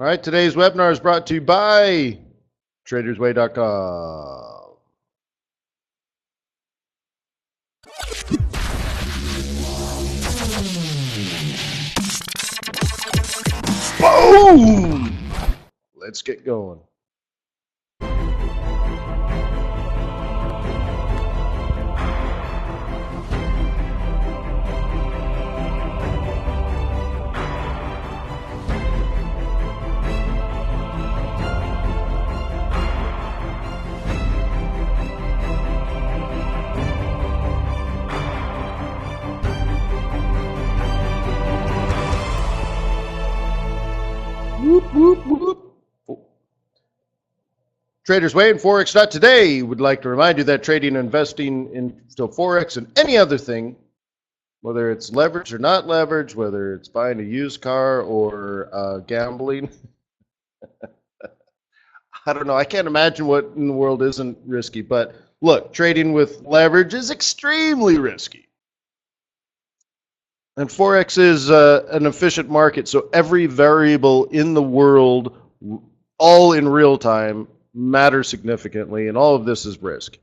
All right, today's webinar is brought to you by TradersWay.com. Boom! Let's get going. Whoop, whoop, whoop. TradersWay and Forex.Today would like to remind you that trading and investing in Forex and any other thing, whether it's leverage or not leverage, whether it's buying a used car or gambling, I don't know. I can't imagine what in the world isn't risky. But look, trading with leverage is extremely risky. And Forex is an efficient market, so every variable in the world, all in real time, matters significantly, and all of this is risk.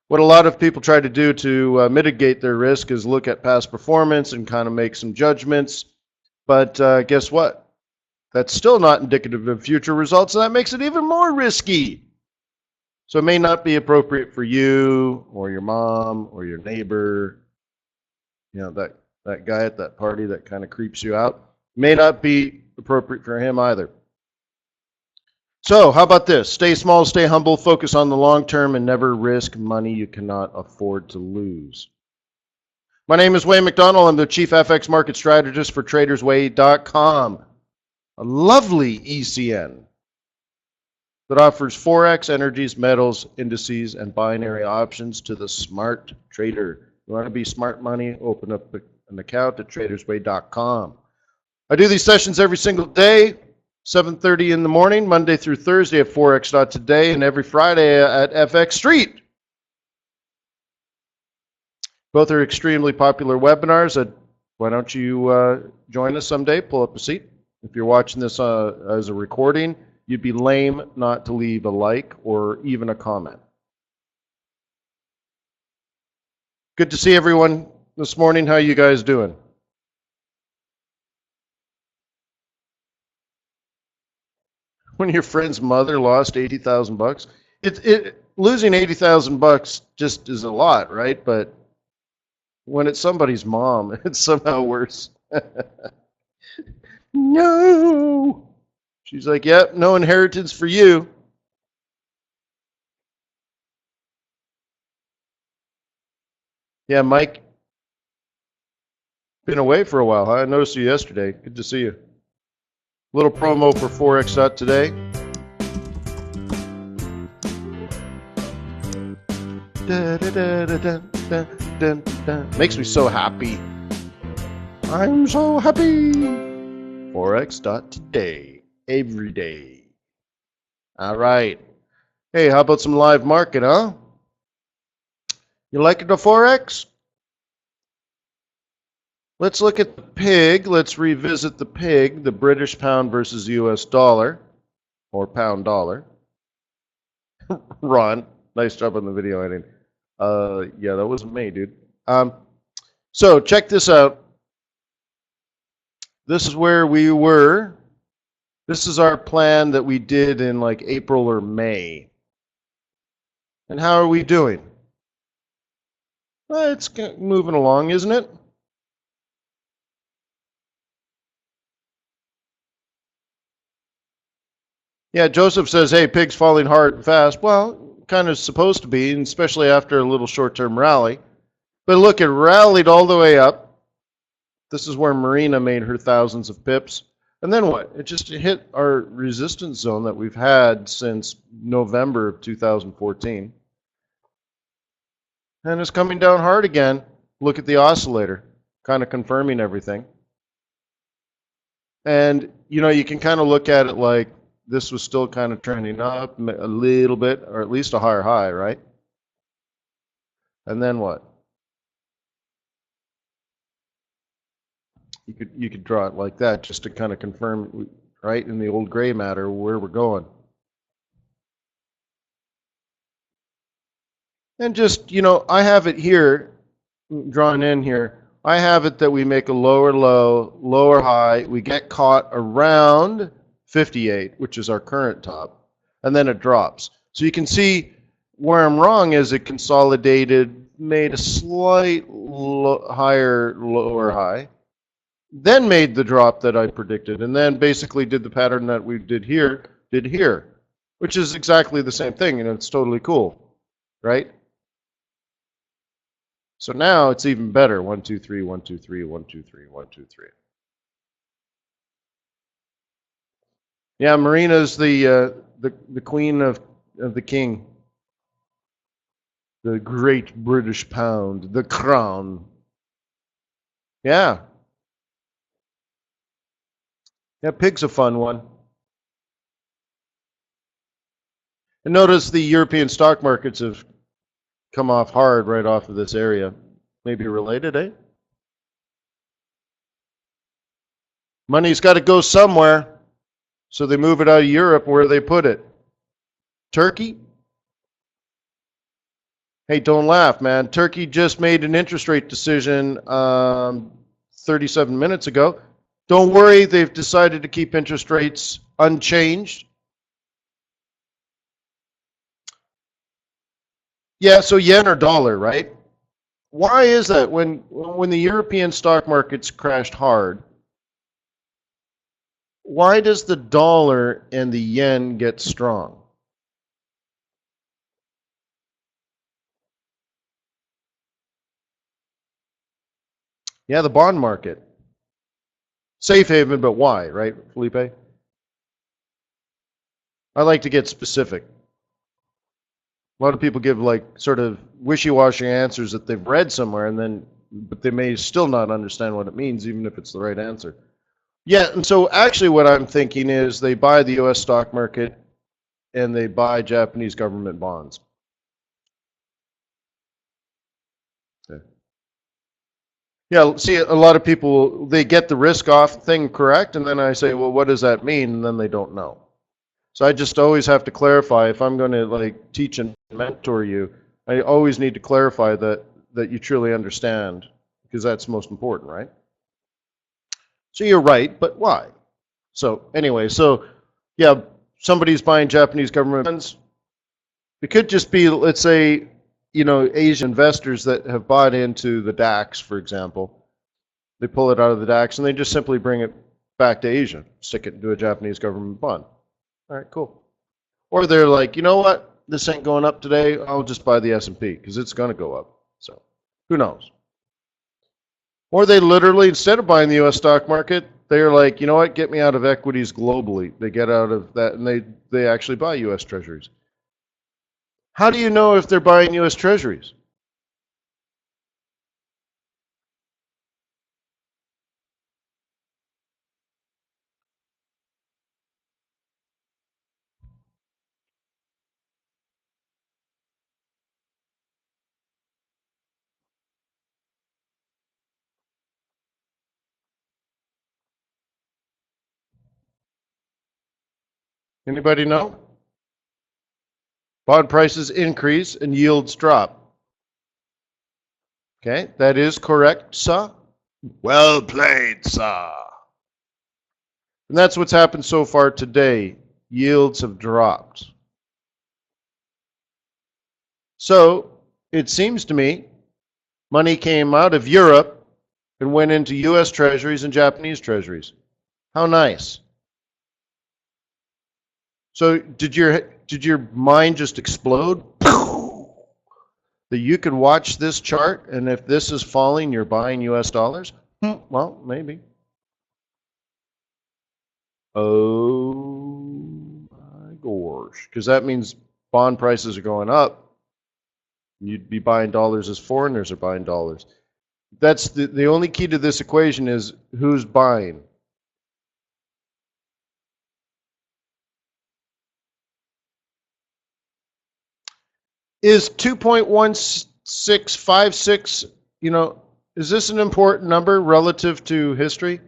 What a lot of people try to do to mitigate their risk is look at past performance and kind of make some judgments. But guess what? That's still not indicative of future results, and that makes it even more risky. So it may not be appropriate for you or your mom or your neighbor, that guy at that party that kind of creeps you out. May not be appropriate for him either. So how about this? Stay small, stay humble, focus on the long term, and never risk money you cannot afford to lose. My name is Wayne McDonell. I'm the Chief FX Market Strategist for TradersWay.com, a lovely ECN that offers Forex, energies, metals, indices, and binary options to the smart trader. You want to be smart money? Open up an account at TradersWay.com. I do these sessions every single day, 7:30 in the morning, Monday through Thursday at Forex.Today, and every Friday at FX Street. Both are extremely popular webinars. Why don't you join us someday? Pull up a seat. If you're watching this as a recording, you'd be lame not to leave a like or even a comment. Good to see everyone this morning. How you guys doing? When your friend's mother lost $80,000, losing $80,000 just is a lot, right? But when it's somebody's mom, it's somehow worse. No. She's like, yep, no inheritance for you. Yeah, Mike. Been away for a while, huh? I noticed you yesterday. Good to see you. Little promo for Forex.Today. Makes me so happy. I'm so happy. Forex.Today. Every day. All right. Hey, how about some live market, huh? You like it, the Forex? Let's look at the pig. Let's revisit the pig, the British pound versus US dollar, or pound dollar. Ron, nice job on the video editing. Yeah, that wasn't me, dude. So check this out. This is where we were. This is our plan that we did in like April or May. And how are we doing? Well, it's moving along, isn't it? Yeah, Joseph says, hey, pig's falling hard and fast. Well, kind of supposed to be, and especially after a little short-term rally. But look, it rallied all the way up. This is where Marina made her thousands of pips. And then what? It just hit our resistance zone that we've had since November of 2014. And it's coming down hard again. Look at the oscillator, kind of confirming everything. And, you can kind of look at it like this was still kind of trending up a little bit, or at least a higher high, right? And then what? You could draw it like that just to kind of confirm right? In the old gray matter, where we're going. And just, I have it here, drawn in here. I have it that we make a lower low, lower high. We get caught around 58, which is our current top, and then it drops. So you can see where I'm wrong is it consolidated, made a slight higher lower high, then made the drop that I predicted, and then basically did the pattern that we did here, which is exactly the same thing, and it's totally cool, right? So now it's even better. 1, 2, 3, 1, 2, 3, 1, 2, 3, 1, 2, 3. Yeah, Marina's the queen of the king, the great British pound, the crown. Yeah, pig's a fun one. And notice the European stock markets have come off hard right off of this area. Maybe related, eh? Money's got to go somewhere, so they move it out of Europe. Where do they put it? Turkey? Hey, don't laugh, man. Turkey just made an interest rate decision 37 minutes ago. Don't worry, they've decided to keep interest rates unchanged. Yeah, so yen or dollar, right? Why is that? When the European stock markets crashed hard, why does the dollar and the yen get strong? Yeah, the bond market. Safe haven, but why, right, Felipe? I like to get specific. A lot of people give like sort of wishy-washy answers that they've read somewhere, but they may still not understand what it means, even if it's the right answer. Yeah, and so actually what I'm thinking is they buy the U.S. stock market and they buy Japanese government bonds. Okay. Yeah, see, a lot of people, they get the risk-off thing correct, and then I say, well, what does that mean? And then they don't know. So I just always have to clarify, if I'm going to like teach and mentor you, I always need to clarify that you truly understand, because that's most important, right? So you're right, but why? So anyway, yeah, somebody's buying Japanese government bonds. It could just be, let's say, Asian investors that have bought into the DAX, for example. They pull it out of the DAX and they just simply bring it back to Asia, stick it into a Japanese government bond. All right, cool. Or they're like, you know what? This ain't going up today. I'll just buy the S&P because it's going to go up. So who knows? Or they literally, instead of buying the U.S. stock market, they're like, you know what? Get me out of equities globally. They get out of that and they actually buy U.S. treasuries. How do you know if they're buying U.S. treasuries? Anybody know? Bond prices increase and yields drop. Okay, that is correct, sir. Well played, sir. And that's what's happened so far today. Yields have dropped. So it seems to me money came out of Europe and went into U.S. treasuries and Japanese treasuries. How nice. So did your mind just explode? That you could watch this chart, and if this is falling, you're buying U.S. dollars? Well, maybe. Oh my gosh. Because that means bond prices are going up. You'd be buying dollars as foreigners are buying dollars. That's the only key to this equation is who's buying. Is 2.1656, is this an important number relative to history?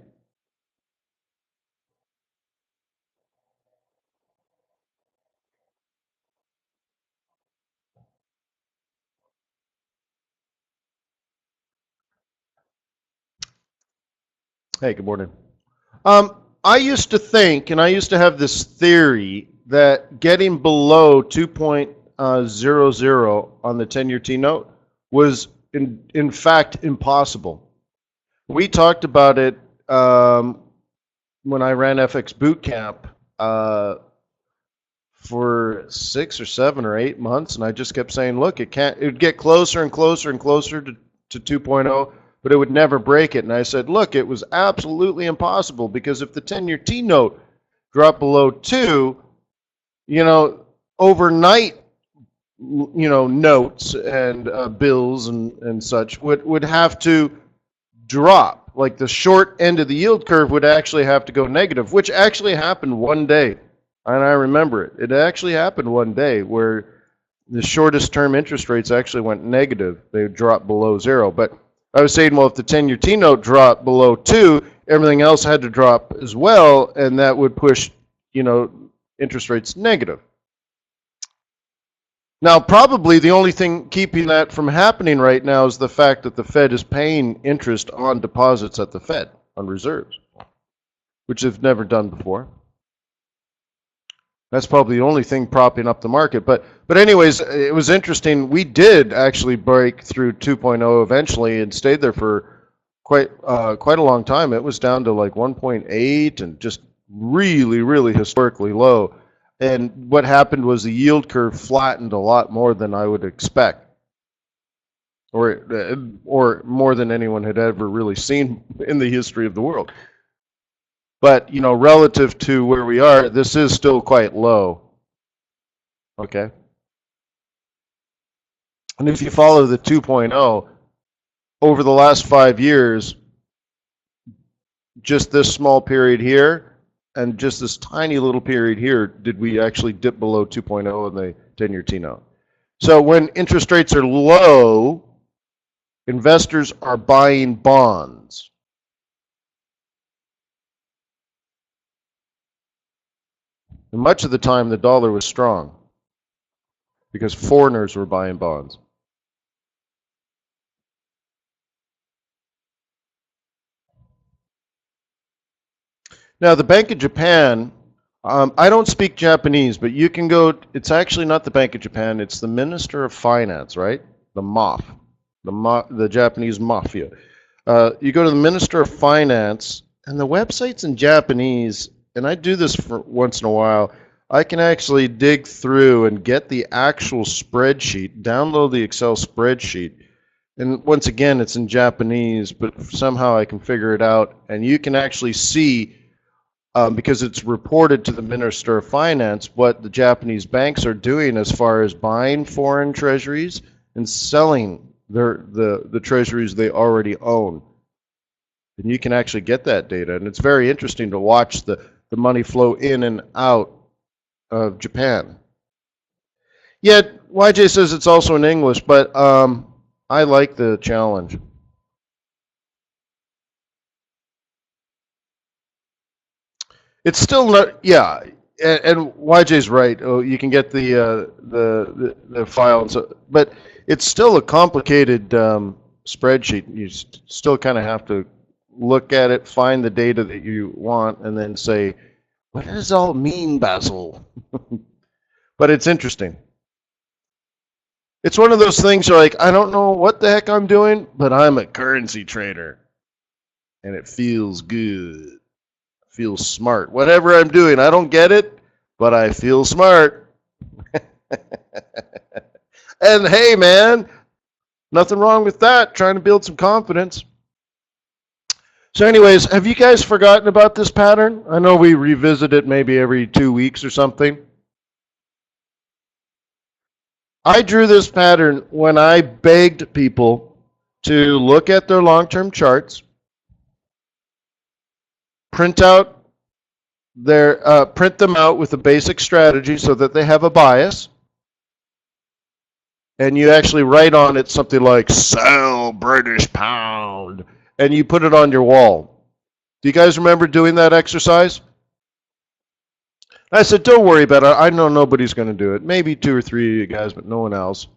Hey, good morning. I used to think, and I used to have this theory that getting below 2.00 on the 10-year T-note was in fact impossible. We talked about it when I ran FX Boot Camp for 6 or 7 or 8 months, and I just kept saying, look, it would get closer and closer and closer to 2.0, but it would never break it. And I said, look, it was absolutely impossible, because if the 10-year T-note dropped below 2, overnight, notes and bills and such would have to drop. Like the short end of the yield curve would actually have to go negative, which actually happened one day. And I remember it. It actually happened one day where the shortest term interest rates actually went negative. They dropped below 0. But I was saying, well, if the 10-year T-note dropped below 2, everything else had to drop as well, and that would push, interest rates negative. Now, probably the only thing keeping that from happening right now is the fact that the Fed is paying interest on deposits at the Fed, on reserves, which they've never done before. That's probably the only thing propping up the market. But anyways, it was interesting. We did actually break through 2.0 eventually and stayed there for quite a long time. It was down to like 1.8 and just really, really historically low. And what happened was the yield curve flattened a lot more than I would expect, or more than anyone had ever really seen in the history of the world. But, relative to where we are, this is still quite low. Okay? And if you follow the 2.0, over the last 5 years, just this small period here, and just this tiny little period here, did we actually dip below 2.0 in the 10-year T-note. So when interest rates are low, investors are buying bonds. And much of the time, the dollar was strong because foreigners were buying bonds. Now, the Bank of Japan, I don't speak Japanese, but you can go, it's actually not the Bank of Japan, it's the Minister of Finance, right? The MOF, the Japanese mafia. You go to the Minister of Finance, and the website's in Japanese, and I do this for once in a while. I can actually dig through and get the actual spreadsheet, download the Excel spreadsheet, and once again, it's in Japanese, but somehow I can figure it out, and you can actually see, because it's reported to the Minister of Finance, what the Japanese banks are doing as far as buying foreign treasuries and selling the treasuries they already own. And you can actually get that data, and it's very interesting to watch the money flow in and out of Japan. Yet, YJ says it's also in English, but I like the challenge. It's still not, yeah, and YJ's right. Oh, you can get the file, but it's still a complicated spreadsheet. You still kind of have to look at it, find the data that you want, and then say, what does it all mean, Basil? But it's interesting. It's one of those things where, like, I don't know what the heck I'm doing, but I'm a currency trader. And it feels good. Feels smart. Whatever I'm doing, I don't get it, but I feel smart. And hey, man, nothing wrong with that. Trying to build some confidence. So anyways, have you guys forgotten about this pattern? I know we revisit it maybe every 2 weeks or something. I drew this pattern when I begged people to look at their long-term charts, print them out with a basic strategy so that they have a bias, and you actually write on it something like "sell British pound," and you put it on your wall. Do you guys remember doing that exercise? I said, don't worry about it. I know nobody's going to do it. Maybe 2 or 3 of you guys, but no one else.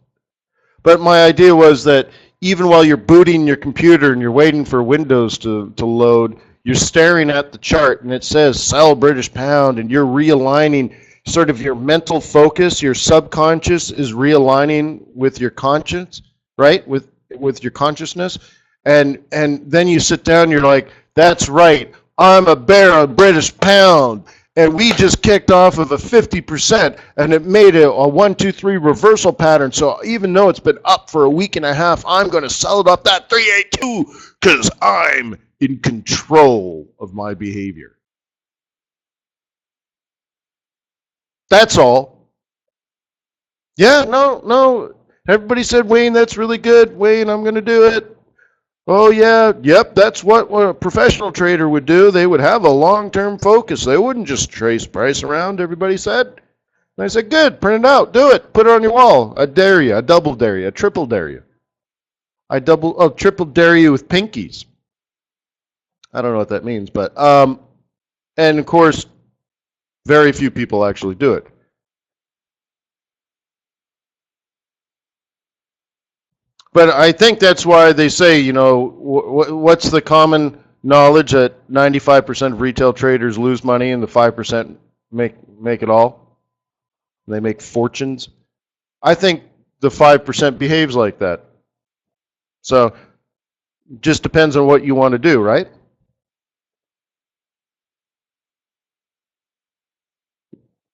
But my idea was that even while you're booting your computer and you're waiting for Windows to load, you're staring at the chart and it says sell British pound, and you're realigning sort of your mental focus. Your subconscious is realigning with your conscience, right? With your consciousness. And then you sit down, you're like, that's right, I'm a bear on British pound. And we just kicked off of a 50%, and it made a 1, 2, 3 reversal pattern. So even though it's been up for a week and a half, I'm going to sell it off that 382 because I'm in control of my behavior. That's all. Yeah, no. Everybody said, Wayne, that's really good. Wayne, I'm going to do it. Oh, yeah, yep, that's what a professional trader would do. They would have a long-term focus. They wouldn't just trace price around, everybody said. And I said, good, print it out, do it, put it on your wall. I dare you, I double dare you, I triple dare you. Triple dare you with pinkies. I don't know what that means, but, and of course, very few people actually do it. But I think that's why they say, you know, what's the common knowledge that 95% of retail traders lose money and the 5% make it all? They make fortunes. I think the 5% behaves like that. So just depends on what you want to do, right?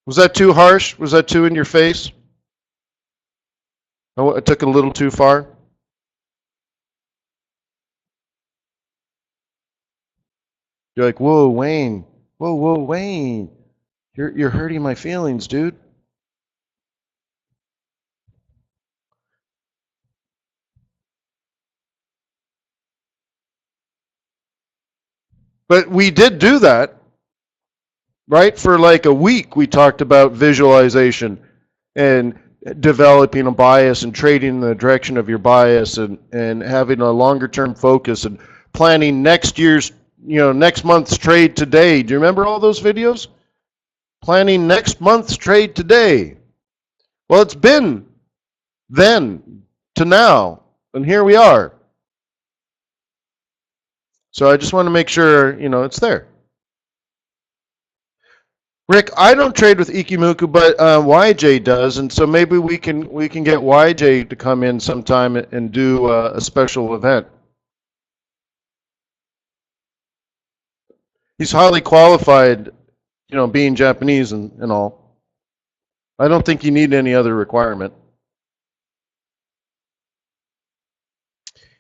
Was that too harsh? Was that too in your face? I took it a little too far. You're like, whoa, Wayne. Whoa, Wayne. You're hurting my feelings, dude. But we did do that, right? For like a week, we talked about visualization and developing a bias and trading in the direction of your bias, and having a longer term focus and planning next month's trade today. Do you remember all those videos? Planning next month's trade today. Well, it's been then to now, and here we are. So I just want to make sure, it's there. Rick, I don't trade with Ikimuku, but YJ does, and so maybe we can get YJ to come in sometime and do a special event. He's highly qualified, being Japanese and all. I don't think you need any other requirement.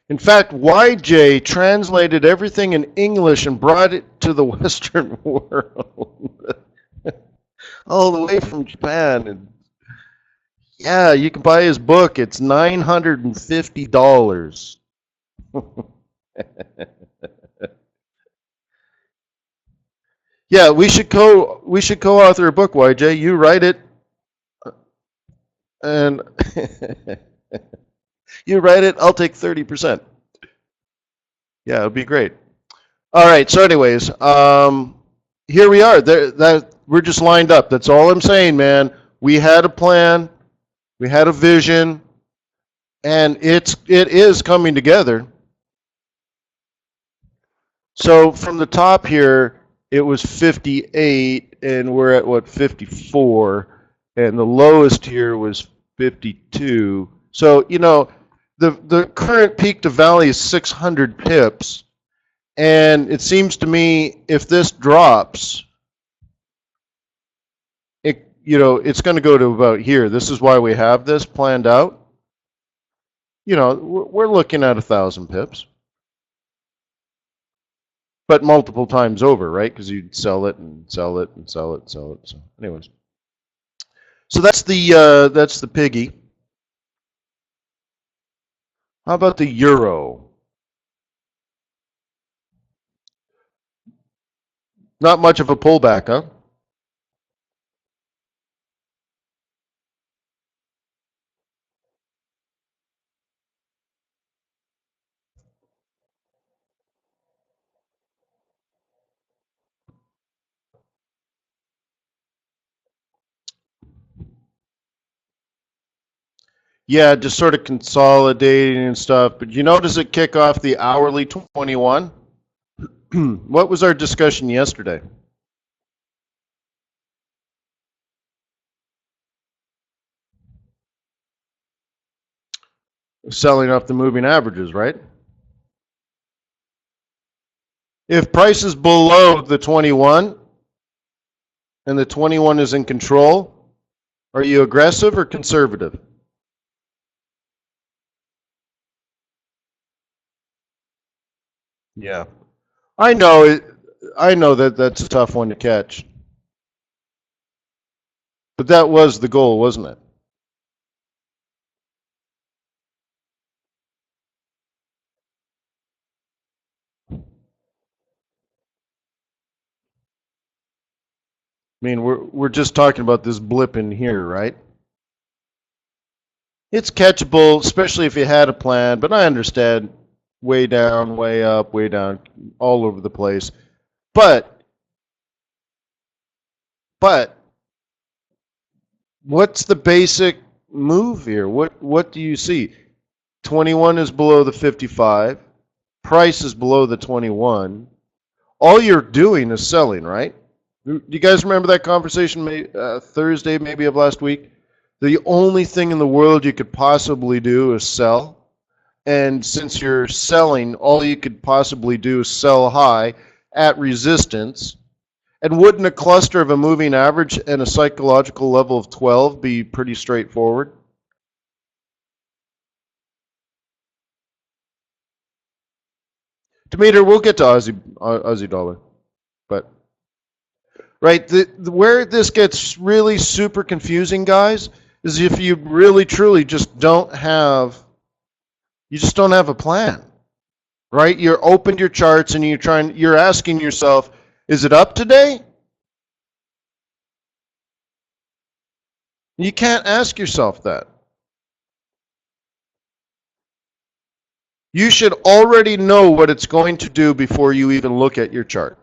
In fact, YJ translated everything in English and brought it to the Western world. All the way from Japan. And yeah, you can buy his book. It's $950. Yeah, we should co-author a book, YJ. You write it, and you write it. I'll take 30%. Yeah, it'd be great. All right. So, anyways, here we are. We're just lined up. That's all I'm saying, man. We had a plan, we had a vision, and it is coming together. So from the top here, it was 58, and we're at what, 54, and the lowest here was 52. So the current peak to valley is 600 pips, and it seems to me if this drops, it's going to go to about here. This is why we have this planned out. We're looking at 1,000 pips, but multiple times over, right? Because you'd sell it and sell it and sell it and sell it. So, anyways, so that's the piggy. How about the euro? Not much of a pullback, huh? Yeah, just sort of consolidating and stuff. But you notice it kick off the hourly 21? What was our discussion yesterday? Selling off the moving averages, right? If price is below the 21 and the 21 is in control, are you aggressive or conservative? Yeah. I know it. I know that that's a tough one to catch. But that was the goal, wasn't it? I mean, we're just talking about this blip in here, right? It's catchable, especially if you had a plan, but I understand way down, way up, way down, all over the place. But what's the basic move here? What do you see? 21 is below the 55. Price is below the 21. All you're doing is selling, right? Do you guys remember that conversation Thursday maybe of last week? The only thing in the world you could possibly do is sell. And since you're selling, all you could possibly do is sell high at resistance. And wouldn't a cluster of a moving average and a psychological level of 12 be pretty straightforward? Demeter, we'll get to Aussie dollar. But right, where this gets really super confusing, guys, is if you really truly just don't have a plan, right? You're opened your charts and you're asking yourself, is it up today? You can't ask yourself that. You should already know what it's going to do before you even look at your chart.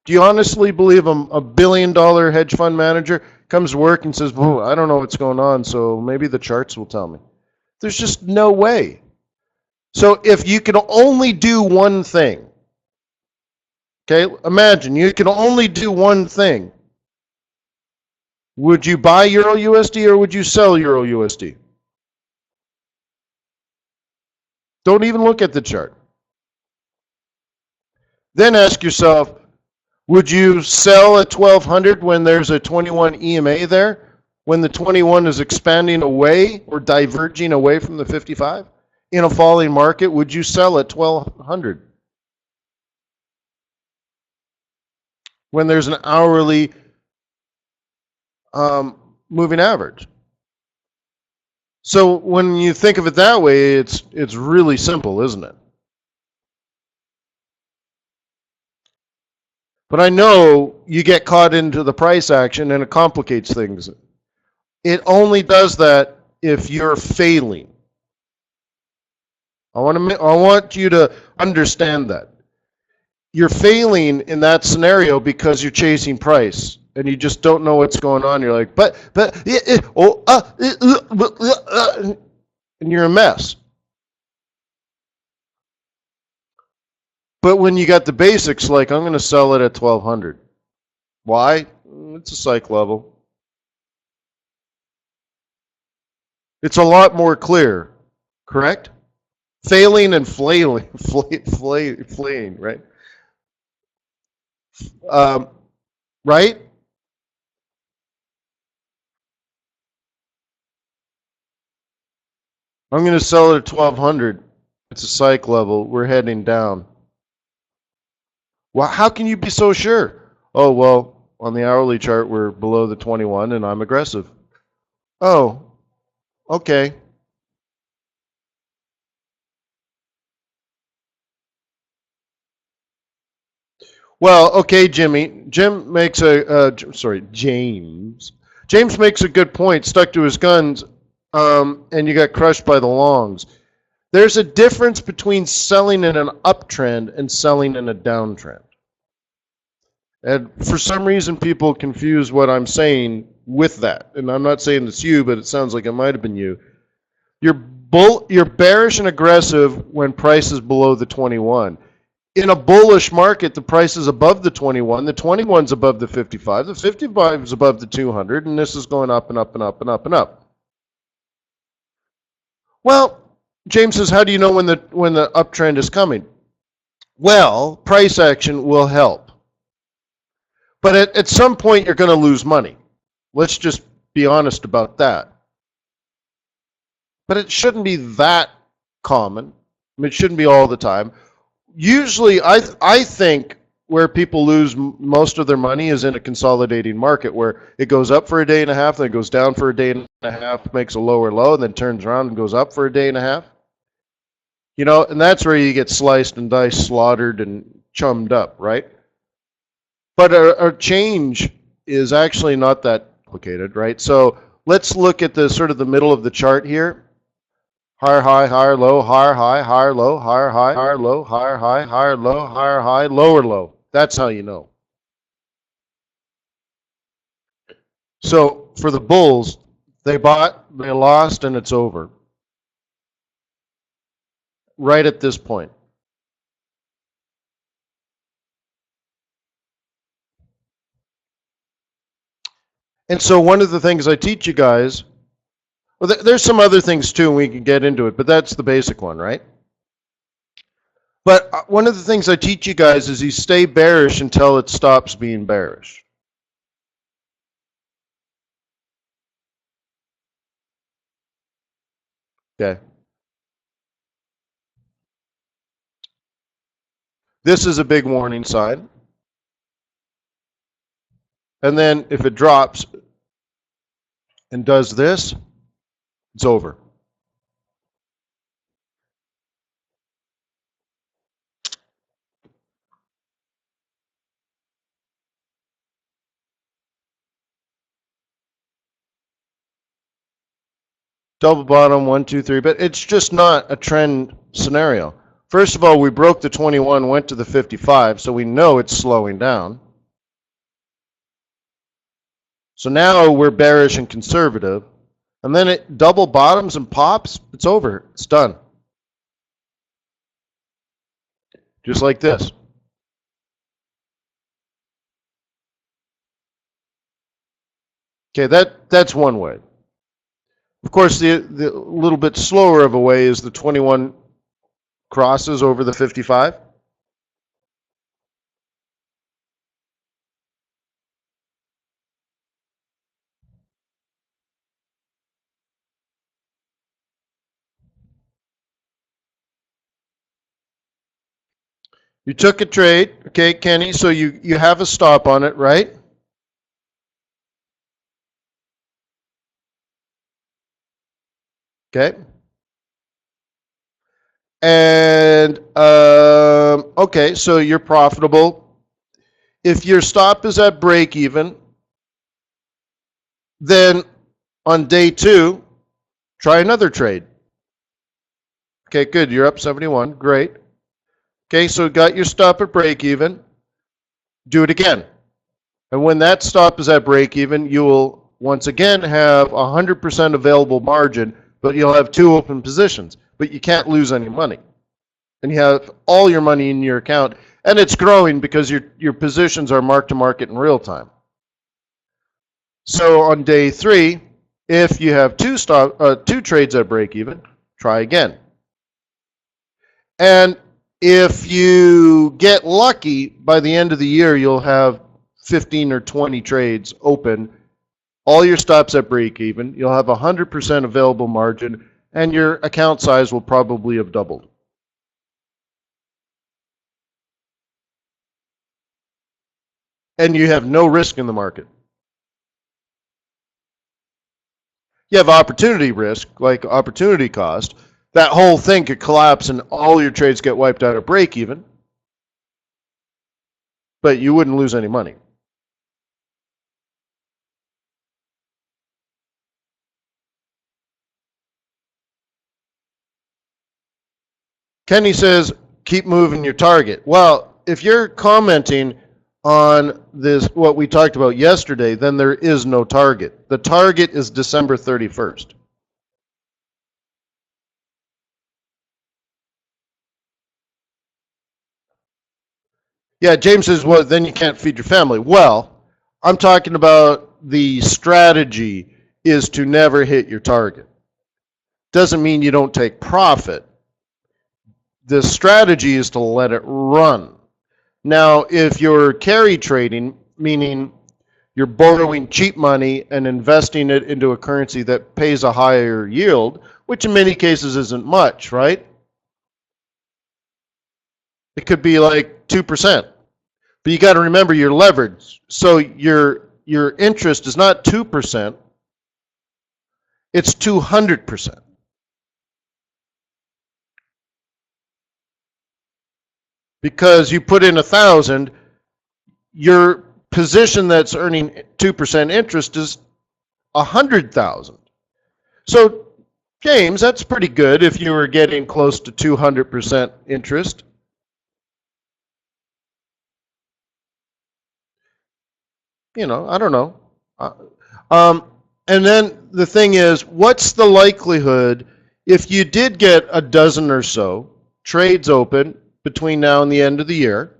Do you honestly believe a billion-dollar hedge fund manager comes to work and says, well, I don't know what's going on, so maybe the charts will tell me? There's just no way. So if you can only do one thing, okay, imagine you can only do one thing. Would you buy Euro USD or would you sell Euro USD? Don't even look at the chart. Then ask yourself, would you sell at 1200 when there's a 21 EMA there? When the 21 is expanding away or diverging away from the 55? In a falling market, would you sell at 1200? When there's an hourly moving average. So when you think of it that way, it's really simple, isn't it? But I know you get caught into the price action and it complicates things. It only does that if you're failing. I want you to understand that. You're failing in that scenario because you're chasing price and you just don't know what's going on. You're like, and you're a mess. But when you got the basics, like I'm going to sell it at 1200. Why? It's a psych level. It's a lot more clear, correct? Failing and flailing, right? Right? I'm going to sell it at 1200. It's a psych level. We're heading down. Well, how can you be so sure? Oh, well, on the hourly chart, we're below the 21 and I'm aggressive. Oh, okay. Well, okay, Jimmy. James makes a good point. Stuck to his guns, and you got crushed by the longs. There's a difference between selling in an uptrend and selling in a downtrend. And for some reason, people confuse what I'm saying with that. And I'm not saying it's you, but it sounds like it might have been you. You're bearish and aggressive when price is below the 21. In a bullish market, the price is above the 21, the 21's above the 55, the 55 is above the 200, and this is going up and up and up and up and up. Well, James says, how do you know when the uptrend is coming? Well, price action will help. But at some point, you're going to lose money. Let's just be honest about that. But it shouldn't be that common. I mean, it shouldn't be all the time. Usually, I think where people lose most of their money is in a consolidating market where it goes up for a day and a half, then it goes down for a day and a half, makes a lower low, and then turns around and goes up for a day and a half. You know, and that's where you get sliced and diced, slaughtered, and chummed up, right? But a change is actually not that complicated, right? So let's look at the sort of the middle of the chart here. Higher high, higher low, higher high, higher low, higher high, higher low, higher high, higher low, higher high, lower low. That's how you know. So for the bulls, they bought, they lost, and it's over. Right at this point. And so one of the things I teach you guys, well, there's some other things too, and we can get into it, but that's the basic one, right? But one of the things I teach you guys is you stay bearish until it stops being bearish. Okay. This is a big warning sign. And then if it drops and does this, it's over. Double bottom, 1, 2, 3, but it's just not a trend scenario. First of all, we broke the 21, went to the 55, so we know it's slowing down. So now we're bearish and conservative, and then it double bottoms and pops, it's over, it's done. Just like this. Okay, that's one way. Of course, the little bit slower of a way is the 21 crosses over the 55. You took a trade, okay, Kenny, so you have a stop on it, right? Okay. And, okay, so you're profitable. If your stop is at break even, then on day 2, try another trade. Okay, good, you're up 71, great. Okay, so got your stop at break even, do it again. And when that stop is at break even, you will once again have 100% available margin, but you'll have 2 open positions, but you can't lose any money. And you have all your money in your account, and it's growing because your positions are mark to market in real time. So on day 3, if you have 2 trades at break even, try again. And if you get lucky, by the end of the year, you'll have 15 or 20 trades open, all your stops at break even, you'll have 100% available margin, and your account size will probably have doubled. And you have no risk in the market. You have opportunity risk, like opportunity cost. That whole thing could collapse and all your trades get wiped out at break even, but you wouldn't lose any money. Kenny says, keep moving your target. Well, if you're commenting on this, what we talked about yesterday, then there is no target. The target is December 31st. Yeah, James says, well, then you can't feed your family. Well, I'm talking about the strategy is to never hit your target. Doesn't mean you don't take profit. The strategy is to let it run. Now, if you're carry trading, meaning you're borrowing cheap money and investing it into a currency that pays a higher yield, which in many cases isn't much, right? It could be like 2%. But you got to remember you're levered. So your interest is not 2%, it's 200%. Because you put in 1,000, your position that's earning 2% interest is 100,000. So, James, that's pretty good if you were getting close to 200% interest. You know, I don't know. And then the thing is, what's the likelihood if you did get a dozen or so trades open between now and the end of the year,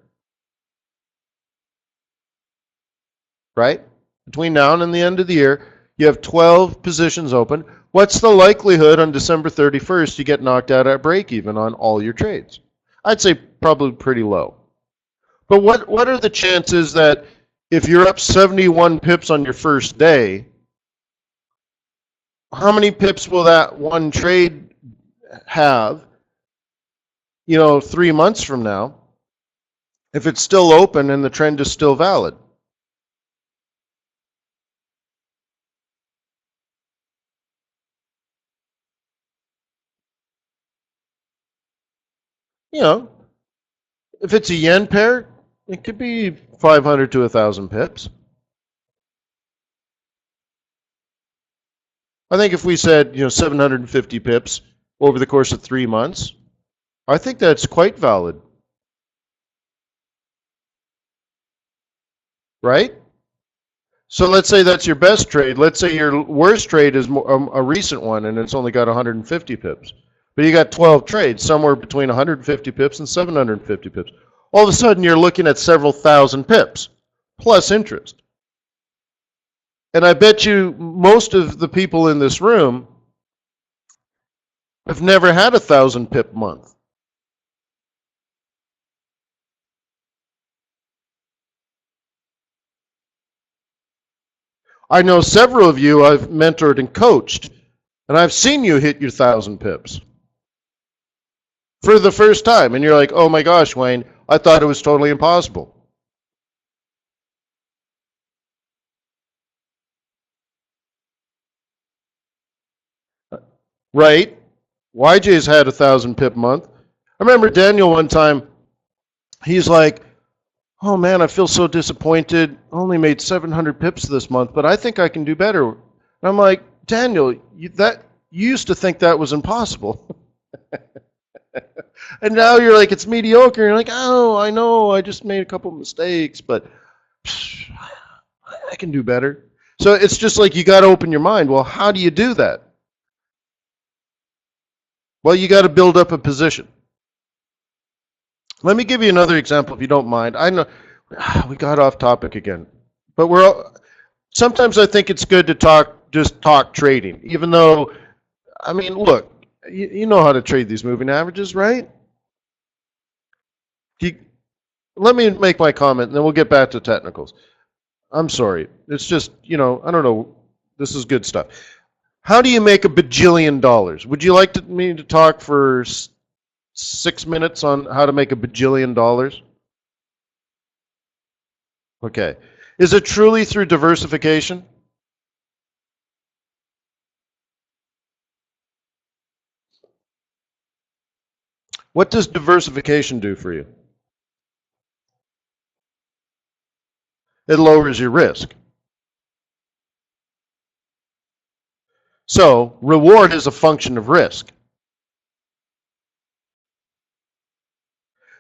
right? Between now and the end of the year, you have 12 positions open. What's the likelihood on December 31st you get knocked out at break even on all your trades? I'd say probably pretty low. But what are the chances that if you're up 71 pips on your first day, how many pips will that one trade have, 3 months from now, if it's still open and the trend is still valid? If it's a yen pair, it could be 500 to 1,000 pips. I think if we said, 750 pips over the course of 3 months, I think that's quite valid. Right? So let's say that's your best trade. Let's say your worst trade is a recent one and it's only got 150 pips. But you got 12 trades, somewhere between 150 pips and 750 pips. All of a sudden you're looking at several thousand pips, plus interest. And I bet you most of the people in this room have never had a 1,000 pip month. I know several of you I've mentored and coached, and I've seen you hit your 1,000 pips for the first time. And you're like, oh my gosh, Wayne, I thought it was totally impossible. Right? YJ's had a 1,000 pip month. I remember Daniel one time, he's like, oh man, I feel so disappointed. Only made 700 pips this month, but I think I can do better. And I'm like, Daniel, you used to think that was impossible. And now you're like, it's mediocre. You're like, oh, I know, I just made a couple mistakes, but I can do better. So it's just like you got to open your mind. Well, how do you do that? Well, you got to build up a position. Let me give you another example, if you don't mind. I know we got off topic again, but sometimes I think it's good to talk trading, even though, I mean, look, you know how to trade these moving averages, right? Let me make my comment, and then we'll get back to technicals. I'm sorry. It's just, I don't know. This is good stuff. How do you make a bajillion dollars? Would you like me to talk for 6 minutes on how to make a bajillion dollars? Okay. Is it truly through diversification? What does diversification do for you? It lowers your risk. So, reward is a function of risk.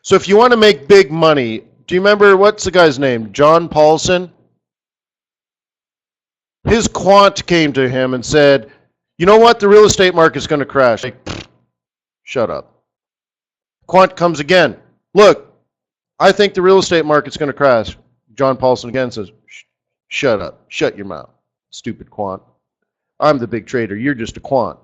So if you want to make big money, do you remember, what's the guy's name? John Paulson? His quant came to him and said, you know what, the real estate market's going to crash. Like, shut up. Quant comes again. Look, I think the real estate market's going to crash. John Paulson again says, shut up. Shut your mouth, stupid quant. I'm the big trader. You're just a quant.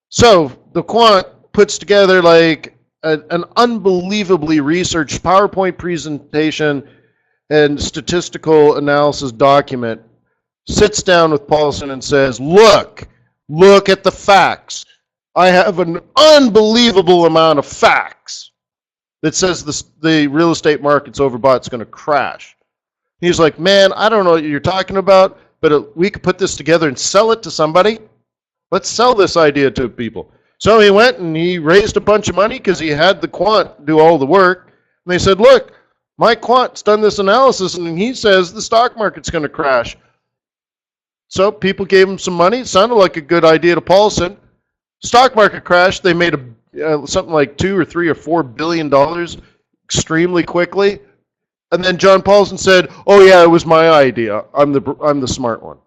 So the quant puts together like an unbelievably researched PowerPoint presentation and statistical analysis document, sits down with Paulson and says, look at the facts. I have an unbelievable amount of facts that says the real estate market's overbought, it's going to crash. He's like, man, I don't know what you're talking about, but we could put this together and sell it to somebody. Let's sell this idea to people. So he went and he raised a bunch of money because he had the quant do all the work. And they said, look, my quant's done this analysis and he says the stock market's going to crash. So people gave him some money. It sounded like a good idea to Paulson. Stock market crashed. They made something like $2 or $3 or $4 billion extremely quickly. And then John Paulson said, oh yeah, it was my idea. I'm the smart one.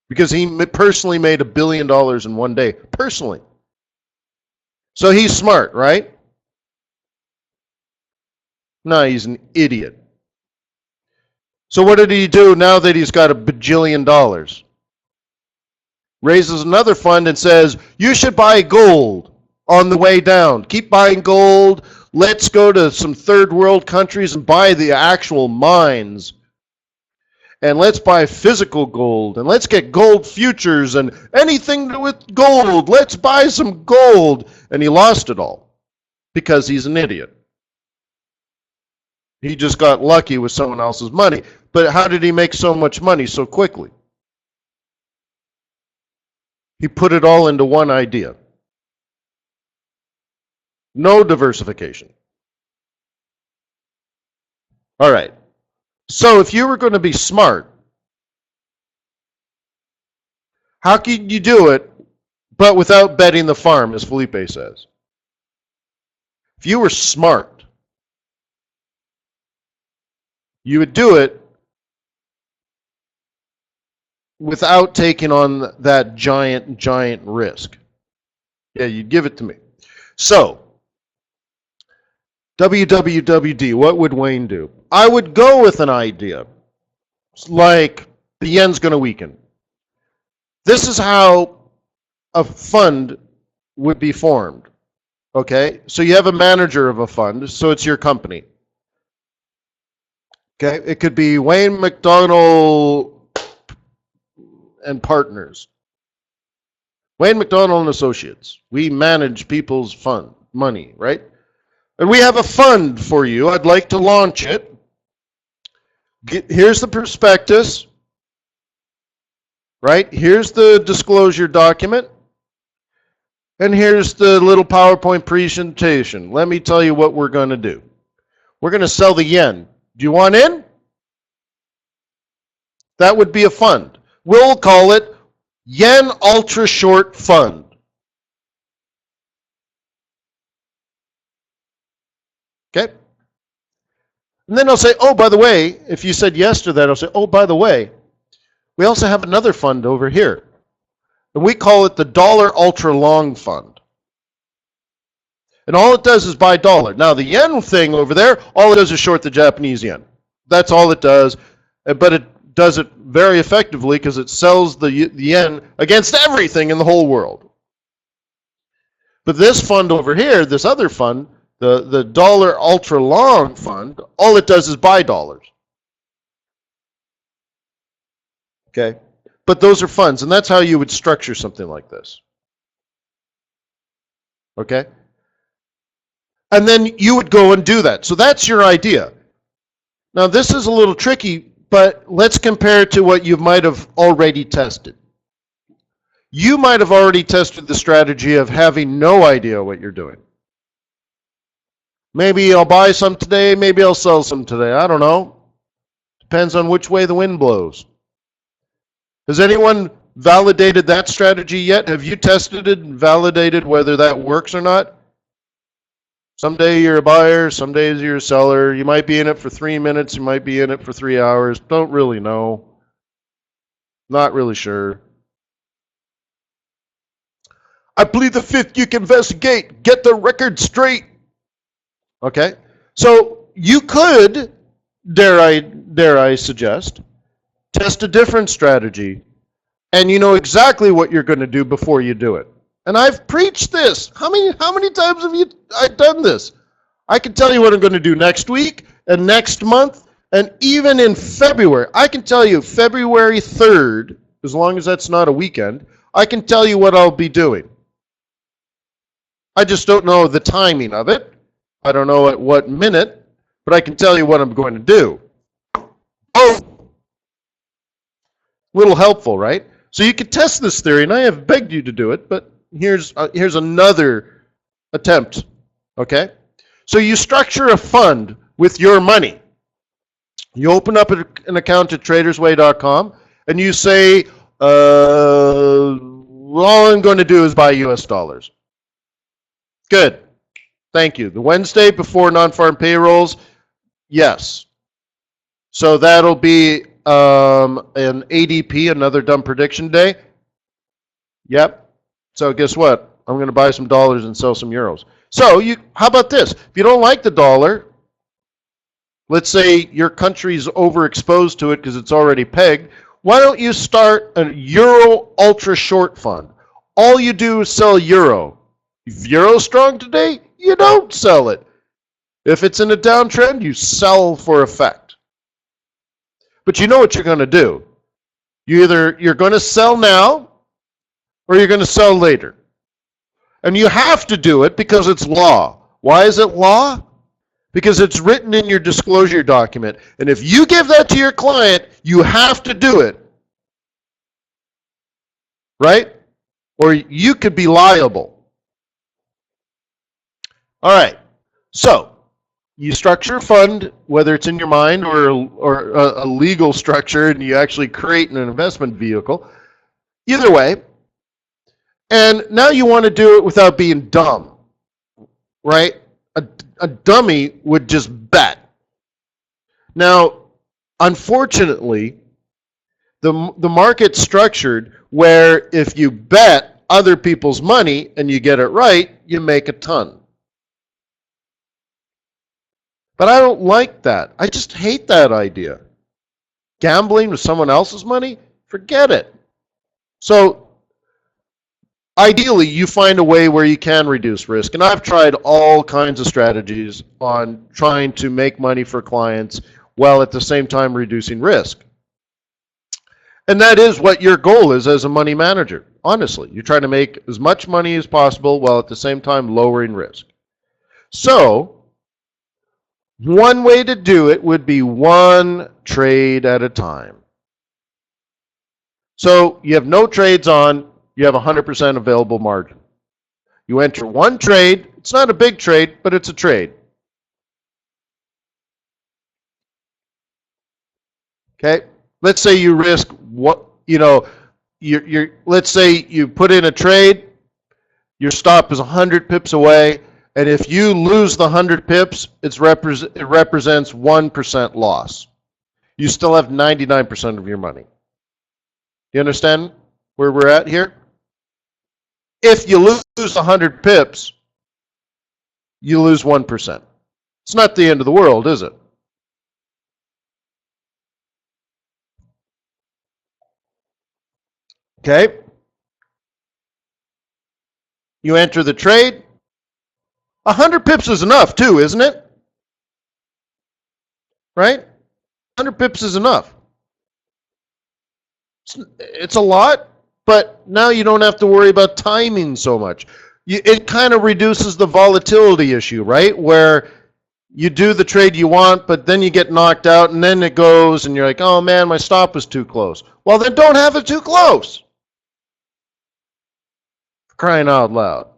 Because he personally made $1 billion in one day. Personally. So he's smart, right? No, he's an idiot. So what did he do now that he's got $1 bajillion? Raises another fund and says, you should buy gold on the way down. Keep buying gold. Let's go to some third world countries and buy the actual mines. And let's buy physical gold. And let's get gold futures and anything with gold. Let's buy some gold. And he lost it all because he's an idiot. He just got lucky with someone else's money. But how did he make so much money so quickly? He put it all into one idea. No diversification. All right. So if you were going to be smart, how can you do it, but without betting the farm, as Felipe says? If you were smart, you would do it without taking on that giant risk. Yeah, you'd give it to me. So, WWWD, what would Wayne do? I would go with an idea like the yen's going to weaken. This is how a fund would be formed. Okay, so you have a manager of a fund, so it's your company. Okay, it could be Wayne McDonell and Partners. Wayne McDonell and Associates. We manage people's fund money, right? And we have a fund for you. I'd like to launch it. Here's the prospectus, right? Here's the disclosure document. And here's the little PowerPoint presentation. Let me tell you what we're going to do. We're going to sell the yen. Do you want in? That would be a fund. We'll call it Yen Ultra Short Fund. Okay? And then I'll say, oh, by the way, if you said yes to that, I'll say, oh, by the way, we also have another fund over here. And we call it the Dollar Ultra Long Fund. And all it does is buy dollar. Now, the yen thing over there, all it does is short the Japanese yen. That's all it does. But it does it very effectively because it sells the yen against everything in the whole world. But this fund over here, this other fund, the Dollar Ultra Long Fund, all it does is buy dollars. Okay? But those are funds, and that's how you would structure something like this. Okay? And then you would go and do that. So that's your idea. Now, this is a little tricky, but let's compare it to what you might have already tested. You might have already tested the strategy of having no idea what you're doing. Maybe I'll buy some today, maybe I'll sell some today. I don't know. Depends on which way the wind blows. Has anyone validated that strategy yet? Have you tested it and validated whether that works or not? Someday you're a buyer, some days you're a seller. You might be in it for 3 minutes, you might be in it for 3 hours. Don't really know. Not really sure. I plead the fifth, you can investigate. Get the record straight. Okay? So you could, dare I suggest, test a different strategy, and you know exactly what you're going to do before you do it. And I've preached this. How many times have I done this? I can tell you what I'm going to do next week and next month and even in February. I can tell you February 3rd, as long as that's not a weekend, I can tell you what I'll be doing. I just don't know the timing of it. I don't know at what minute, but I can tell you what I'm going to do. Oh, little helpful, right? So you could test this theory, and I have begged you to do it, but here's another attempt, okay? So you structure a fund with your money. You open up an account at TradersWay.com, and you say, all I'm going to do is buy US dollars. Good. Thank you. The Wednesday before non-farm payrolls, yes. So that'll be an ADP, another dumb prediction day. Yep. So guess what? I'm going to buy some dollars and sell some euros. So how about this? If you don't like the dollar, let's say your country's overexposed to it because it's already pegged, why don't you start a euro ultra short fund? All you do is sell euro. If euro's strong today, you don't sell it. If it's in a downtrend, you sell for effect. But you know what you're going to do. You're going to sell now or you're going to sell later. And you have to do it because it's law. Why is it law? Because it's written in your disclosure document. And if you give that to your client, you have to do it. Right? Or you could be liable. All right. So you structure a fund, whether it's in your mind or a legal structure, and you actually create an investment vehicle. Either way. And now you want to do it without being dumb, right? A dummy would just bet. Now, unfortunately, the market's structured where if you bet other people's money and you get it right, you make a ton. But I don't like that. I just hate that idea. Gambling with someone else's money? Forget it. So ideally, you find a way where you can reduce risk. And I've tried all kinds of strategies on trying to make money for clients while at the same time reducing risk. And that is what your goal is as a money manager. Honestly, you try to make as much money as possible while at the same time lowering risk. So one way to do it would be one trade at a time. So you have no trades on, you have 100% available margin. You enter one trade. It's not a big trade, but it's a trade. Okay? Let's say you risk what, let's say you put in a trade, your stop is 100 pips away, and if you lose the 100 pips, it represents 1% loss. You still have 99% of your money. You understand where we're at here? If you lose 100 pips, you lose 1%. It's not the end of the world, is it? Okay. You enter the trade. 100 pips is enough too, isn't it? Right? 100 pips is enough. It's a lot, but now you don't have to worry about timing so much. It kind of reduces the volatility issue, right? Where you do the trade you want, but then you get knocked out, and then it goes, and you're like, oh man, my stop was too close. Well, then don't have it too close. Crying out loud.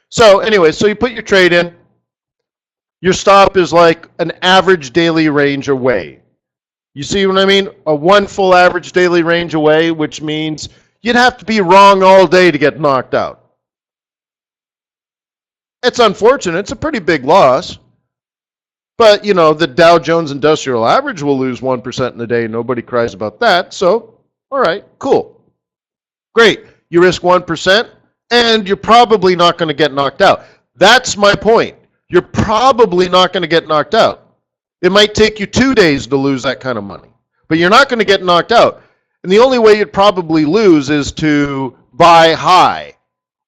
So anyway, so you put your trade in. Your stop is like an average daily range away. You see what I mean? A one full average daily range away, which means you'd have to be wrong all day to get knocked out. It's unfortunate. It's a pretty big loss. But, the Dow Jones Industrial Average will lose 1% in a day. Nobody cries about that. So, all right, cool. Great. You risk 1%, and you're probably not going to get knocked out. That's my point. you're probably not going to get knocked out. It might take you 2 days to lose that kind of money, but you're not going to get knocked out. And the only way you'd probably lose is to buy high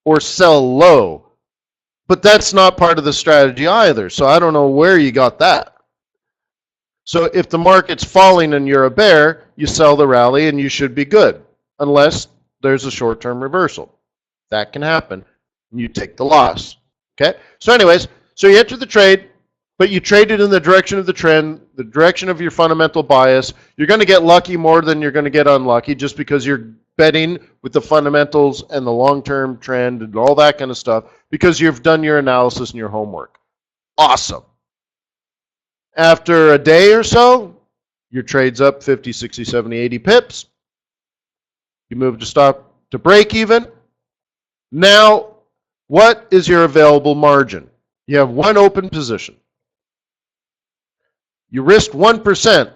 or sell low. But that's not part of the strategy either. So I don't know where you got that. So if the market's falling and you're a bear, you sell the rally and you should be good, unless there's a short-term reversal. That can happen. And you take the loss. Okay? So anyways, so you enter the trade, but you traded in the direction of the trend, the direction of your fundamental bias. You're going to get lucky more than you're going to get unlucky just because you're betting with the fundamentals and the long-term trend and all that kind of stuff because you've done your analysis and your homework. Awesome. After a day or so, your trade's up 50, 60, 70, 80 pips. You move to stop to break even. Now, what is your available margin? You have one open position. You risked 1%.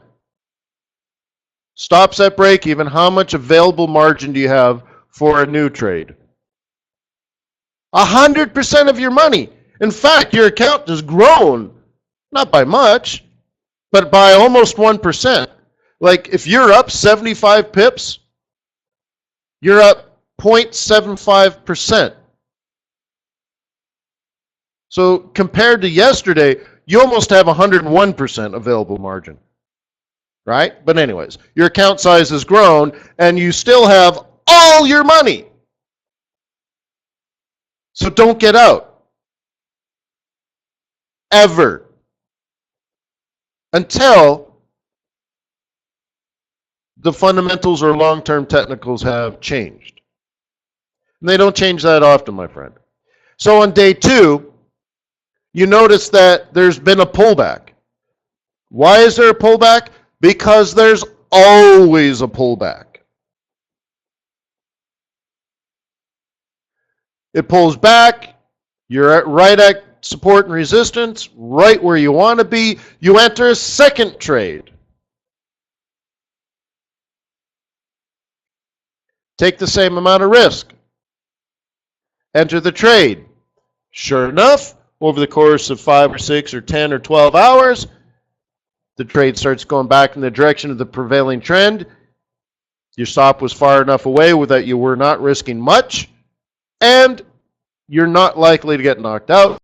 Stops at break even. How much available margin do you have for a new trade? 100% of your money. In fact, your account has grown, not by much, but by almost 1%. Like if you're up 75 pips, you're up 0.75%. So compared to yesterday, you almost have 101% available margin, right? But anyways, your account size has grown and you still have all your money. So don't get out. Ever. Until the fundamentals or long-term technicals have changed. And they don't change that often, my friend. So on day 2, you notice that there's been a pullback. Why is there a pullback? Because there's always a pullback. It pulls back, you're right at support and resistance, right where you want to be. You enter a second trade. Take the same amount of risk. Enter the trade. Sure enough, over the course of 5 or 6 or 10 or 12 hours, the trade starts going back in the direction of the prevailing trend. Your stop was far enough away that you were not risking much, and you're not likely to get knocked out.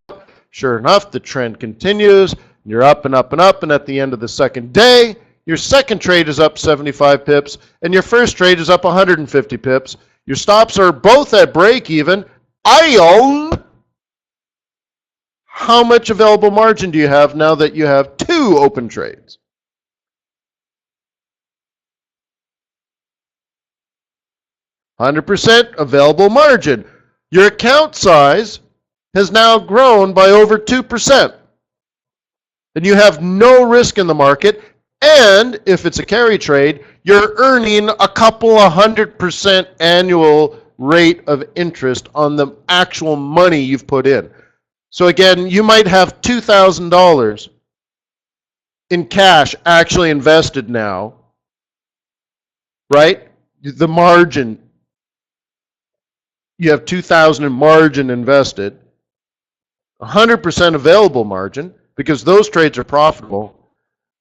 Sure enough, the trend continues. You're up and up and up, and at the end of the second day, your second trade is up 75 pips, and your first trade is up 150 pips. Your stops are both at break even. How much available margin do you have now that you have 2 open trades? %, available margin. Your account size has now grown by over 2%. And you have no risk in the market. And if it's a carry trade, you're earning a couple of 100% annual rate of interest on the actual money you've put in. So again, you might have $2,000 in cash actually invested now, right? The margin, you have $2,000 in margin invested, 100% available margin because those trades are profitable,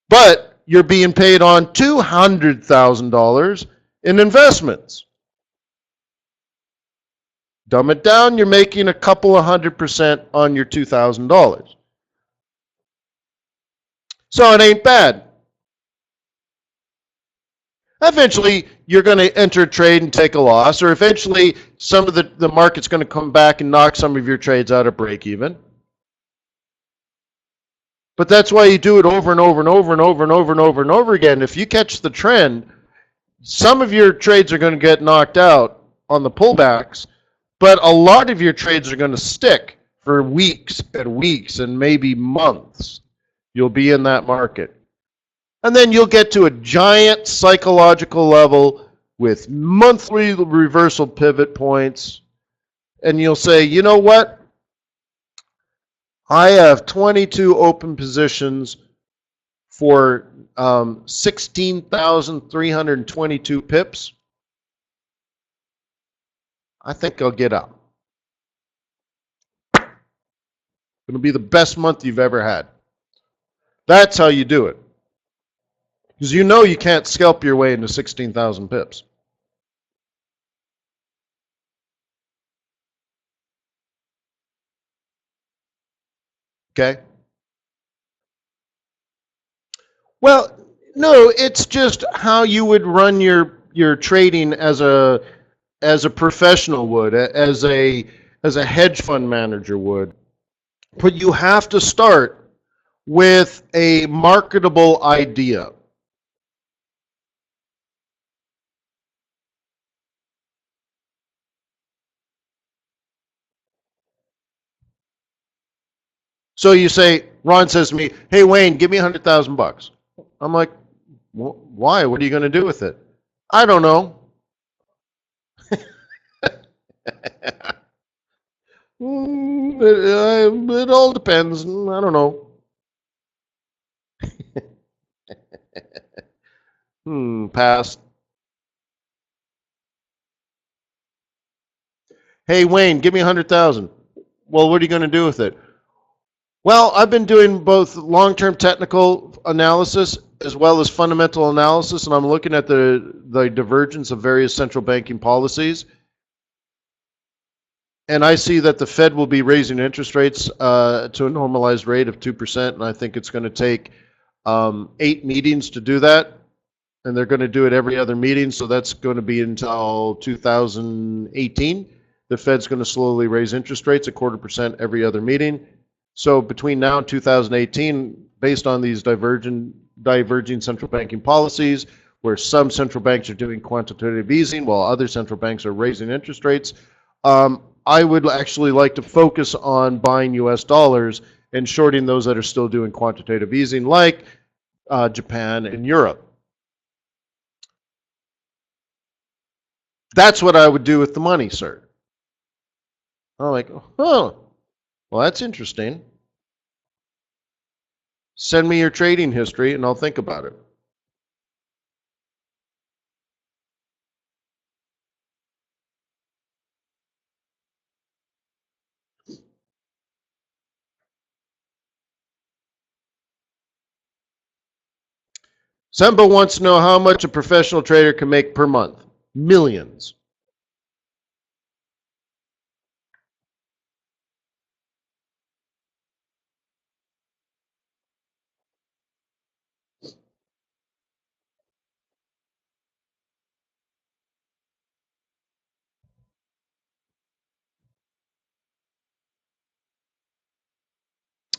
but you're being paid on $200,000 in investments. Dumb it down, you're making a couple of 100% on your $2,000. So it ain't bad. Eventually, you're going to enter a trade and take a loss, or eventually some of the market's going to come back and knock some of your trades out of break even. But that's why you do it over and over and over and over and over and over and over again. If you catch the trend, some of your trades are going to get knocked out on the pullbacks, but a lot of your trades are going to stick for weeks and weeks and maybe months. You'll be in that market. And then you'll get to a giant psychological level with monthly reversal pivot points. And you'll say, you know what? I have 22 open positions for 16,322 pips. I think I'll get out. The It'll be the best month you've ever had. That's how you do it. Because you know you can't scalp your way into 16,000 pips. Okay? Well, no, it's just how you would run your trading as a professional would, as a hedge fund manager would. But you have to start with a marketable idea. So you say, Ron says to me, "Hey Wayne, give me $100,000." I'm like, "Why? What are you going to do with it?" I don't know. It all depends. I don't know. Pass. Hey Wayne, give me 100,000. Well, what are you going to do with it? Well, I've been doing both long-term technical analysis as well as fundamental analysis, and I'm looking at the divergence of various central banking policies. And I see that the Fed will be raising interest rates to a normalized rate of 2%, and I think it's going to take 8 meetings to do that. And they're going to do it every other meeting, so that's going to be until 2018. The Fed's going to slowly raise interest rates 0.25% every other meeting. So between now and 2018, based on these diverging central banking policies, where some central banks are doing quantitative easing while other central banks are raising interest rates, I would actually like to focus on buying US dollars and shorting those that are still doing quantitative easing, like Japan and Europe. That's what I would do with the money, sir. I'm like, oh, well, that's interesting. Send me your trading history and I'll think about it. Semba wants to know how much a professional trader can make per month. Millions.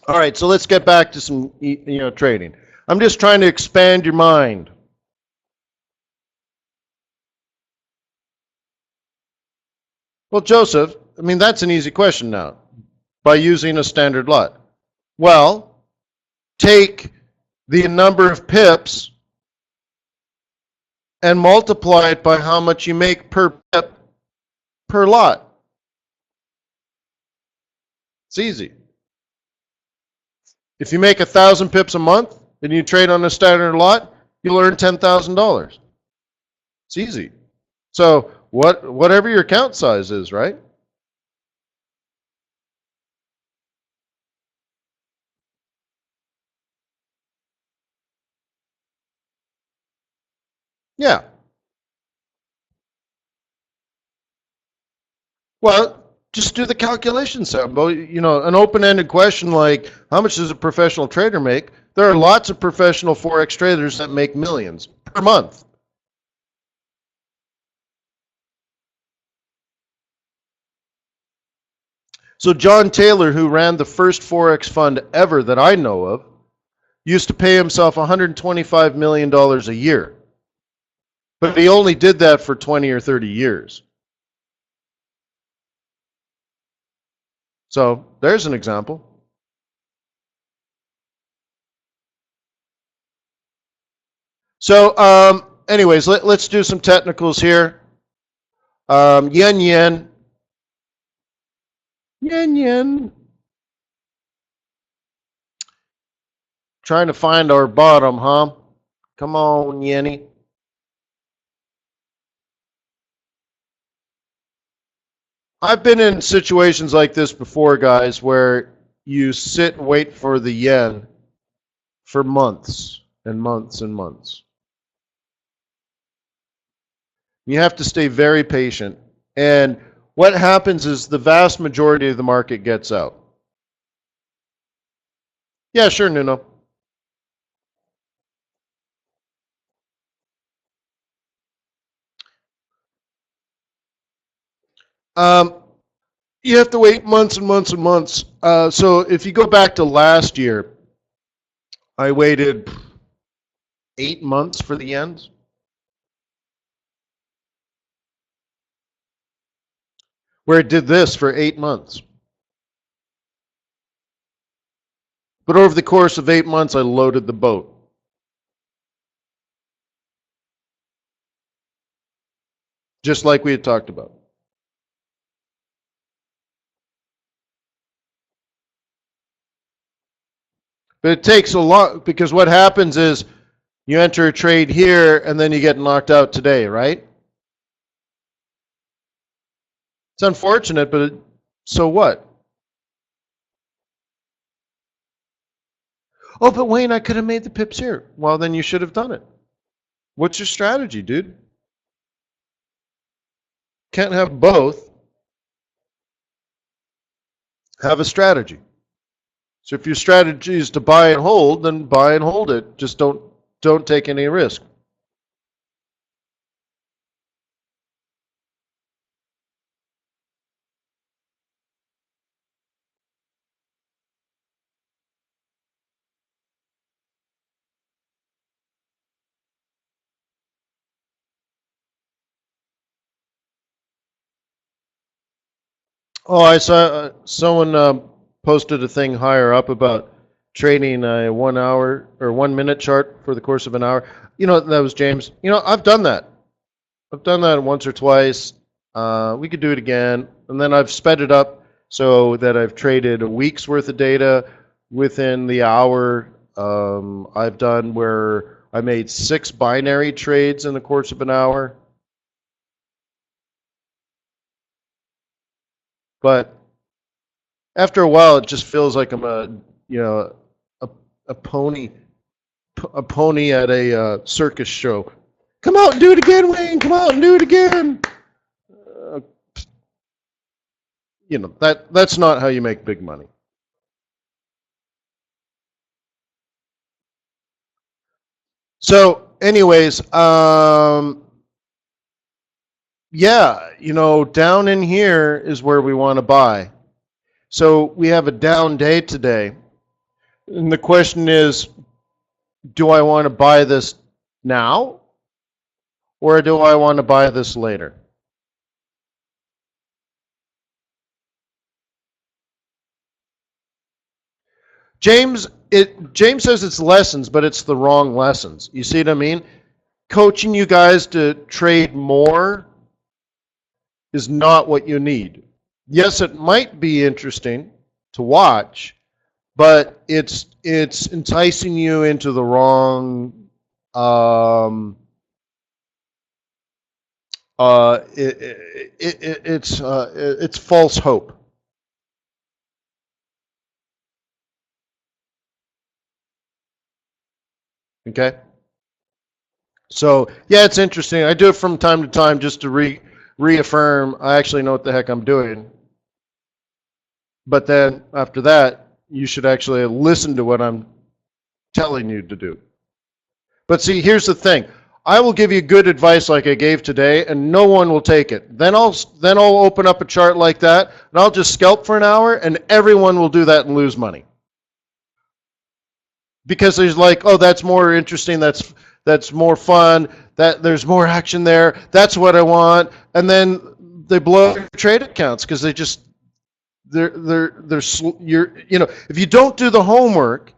All right, so let's get back to some trading. I'm just trying to expand your mind. Well, Joseph, I mean, that's an easy question now. By using a standard lot. Well, take the number of pips and multiply it by how much you make per pip per lot. It's easy. If you make 1,000 pips a month and you trade on a standard lot, you'll earn $10,000. It's easy. So whatever your account size is, right? Yeah. Well, just do the calculation, Sambo. You know, an open-ended question like, how much does a professional trader make? There are lots of professional Forex traders that make millions per month. So John Taylor, who ran the first Forex fund ever that I know of, used to pay himself $125 million a year. But he only did that for 20 or 30 years. So there's an example. So anyways, let's do some technicals here. Yen yen. Yen yen. Trying to find our bottom, huh? Come on, Yenny. I've been in situations like this before, guys, where you sit and wait for the yen for months and months and months. You have to stay very patient. And what happens is the vast majority of the market gets out. Yeah, sure, Nuno. Um, you have to wait months and months and months. So if you go back to last year, I waited 8 months for the yens, where it did this for 8 months. But over the course of 8 months, I loaded the boat. Just like we had talked about. But it takes a lot, because what happens is you enter a trade here and then you get knocked out today, right? It's unfortunate, but so what? Oh, but Wayne, I could have made the pips here. Well, then you should have done it. What's your strategy, dude? Can't have both. Have a strategy. So if your strategy is to buy and hold, then buy and hold it. Just don't take any risk. Oh, I saw someone posted a thing higher up about trading a 1 hour or 1 minute chart for the course of an hour. You know, that was James. You know, I've done that. I've done that once or twice. We could do it again. And then I've sped it up so that I've traded a week's worth of data within the hour. I've done where I made 6 binary trades in the course of an hour. But after a while, it just feels like I'm a, a pony, a pony at a circus show. Come out and do it again, Wayne. Come out and do it again. Uh, that's not how you make big money. So, anyways, yeah, down in here is where we want to buy. So we have a down day today. And the question is, do I want to buy this now? Or do I want to buy this later? James says it's lessons, but it's the wrong lessons. You see what I mean? Coaching you guys to trade more is not what you need. Yes, it might be interesting to watch, but it's enticing you into the wrong it's false hope. Okay? So, yeah, it's interesting. I do it from time to time just to reaffirm I actually know what the heck I'm doing. But then after that, you should actually listen to what I'm telling you to do. But see, here's the thing. I will give you good advice like I gave today, and no one will take it. Then I'll open up a chart like that, and I'll just scalp for an hour, and everyone will do that and lose money. Because there's like, oh, that's more interesting, that's more fun, that there's more action there, that's what I want, and then they blow up your trade accounts because they just if you don't do the homework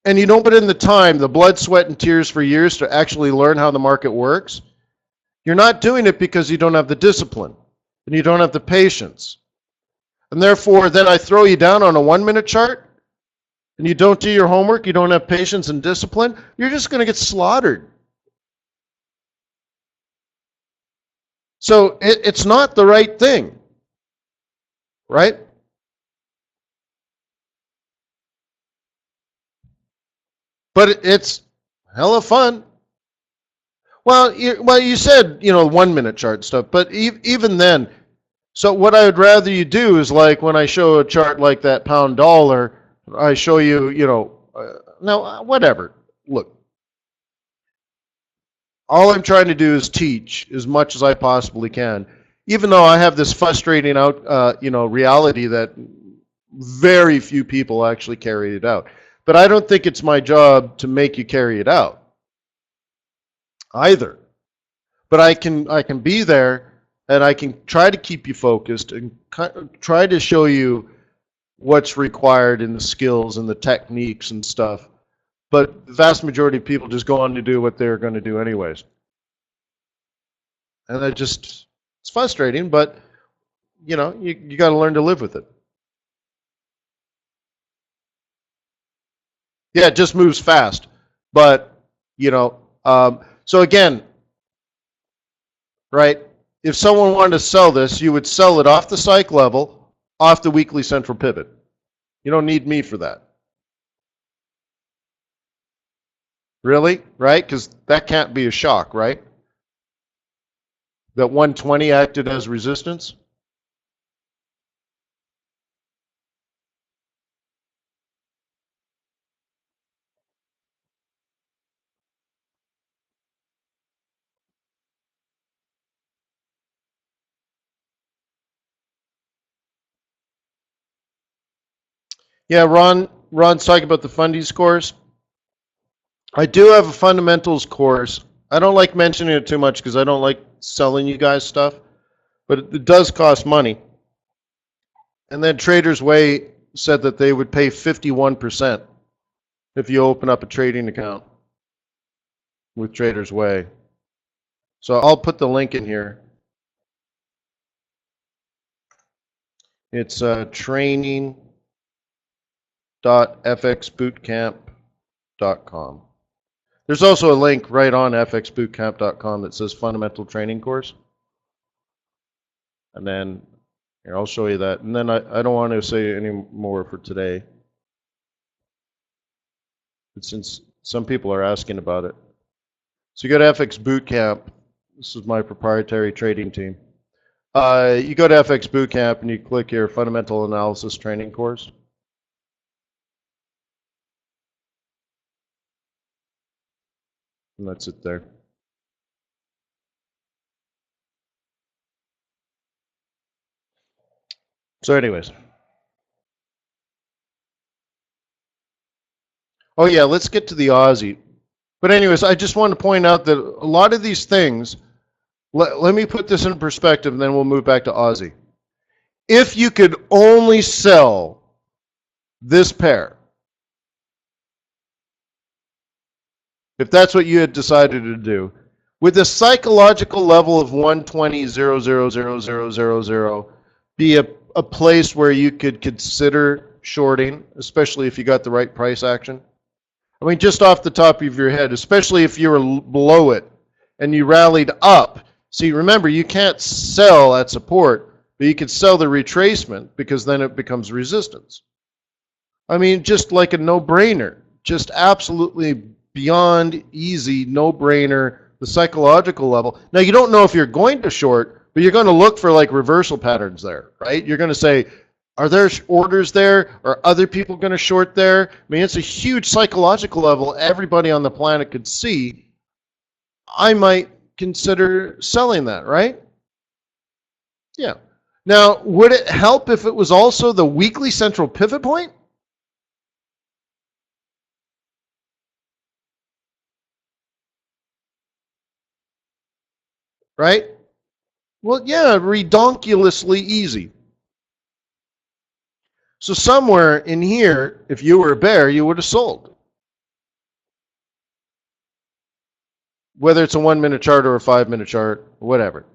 and you don't put in the time, the blood, sweat, and tears for years to actually learn how the market works, you're not doing it because you don't have the discipline and you don't have the patience. And therefore, then I throw you down on a 1 minute chart and you don't do your homework, you don't have patience and discipline, you're just going to get slaughtered. So it's not the right thing, right? But it's hella fun. Well, you said, 1 minute chart stuff, but even then, so what I would rather you do is like when I show a chart like that pound dollar, I show you, now whatever. Look, all I'm trying to do is teach as much as I possibly can, even though I have this frustrating reality that very few people actually carry it out. But I don't think it's my job to make you carry it out either. But I can be there and I can try to keep you focused and try to show you what's required in the skills and the techniques and stuff. But the vast majority of people just go on to do what they're going to do anyways. And it's frustrating, but you got to learn to live with it. Yeah, it just moves fast. But, so again, right, if someone wanted to sell this, you would sell it off the psych level, off the weekly central pivot. You don't need me for that. Really? Right? Because that can't be a shock, right? That 120 acted as resistance? Yeah, Ron's talking about the fundies course. I do have a fundamentals course. I don't like mentioning it too much because I don't like selling you guys stuff, but it does cost money. And then TradersWay said that they would pay 51% if you open up a trading account with TradersWay. So I'll put the link in here. It's training.fxbootcamp.com. There's also a link right on fxbootcamp.com that says fundamental training course. And then here, I'll show you that. And then I don't want to say any more for today. But since some people are asking about it. So you go to FX Bootcamp. This is my proprietary trading team. You go to FX Bootcamp and you click your fundamental analysis training course. And that's it there. So anyways. Oh yeah, let's get to the Aussie. But anyways, I just want to point out that a lot of these things, let me put this in perspective and then we'll move back to Aussie. If you could only sell this pair, if that's what you had decided to do, with a psychological level of 120.0000000 be a place where you could consider shorting, especially if you got the right price action? I mean, just off the top of your head, especially if you were below it and you rallied up. See, remember, you can't sell at support, but you can sell the retracement because then it becomes resistance. I mean, just like a no-brainer, just absolutely beyond easy, no-brainer, the psychological level. Now, you don't know if you're going to short, but you're going to look for like reversal patterns there, right? You're going to say, are there orders there? Are other people going to short there? I mean, it's a huge psychological level everybody on the planet could see. I might consider selling that, right? Yeah. Now, would it help if it was also the weekly central pivot point? Right? Well, yeah, redonkulously easy. So somewhere in here, if you were a bear, you would have sold. Whether it's a 1 minute chart or a 5 minute chart, whatever.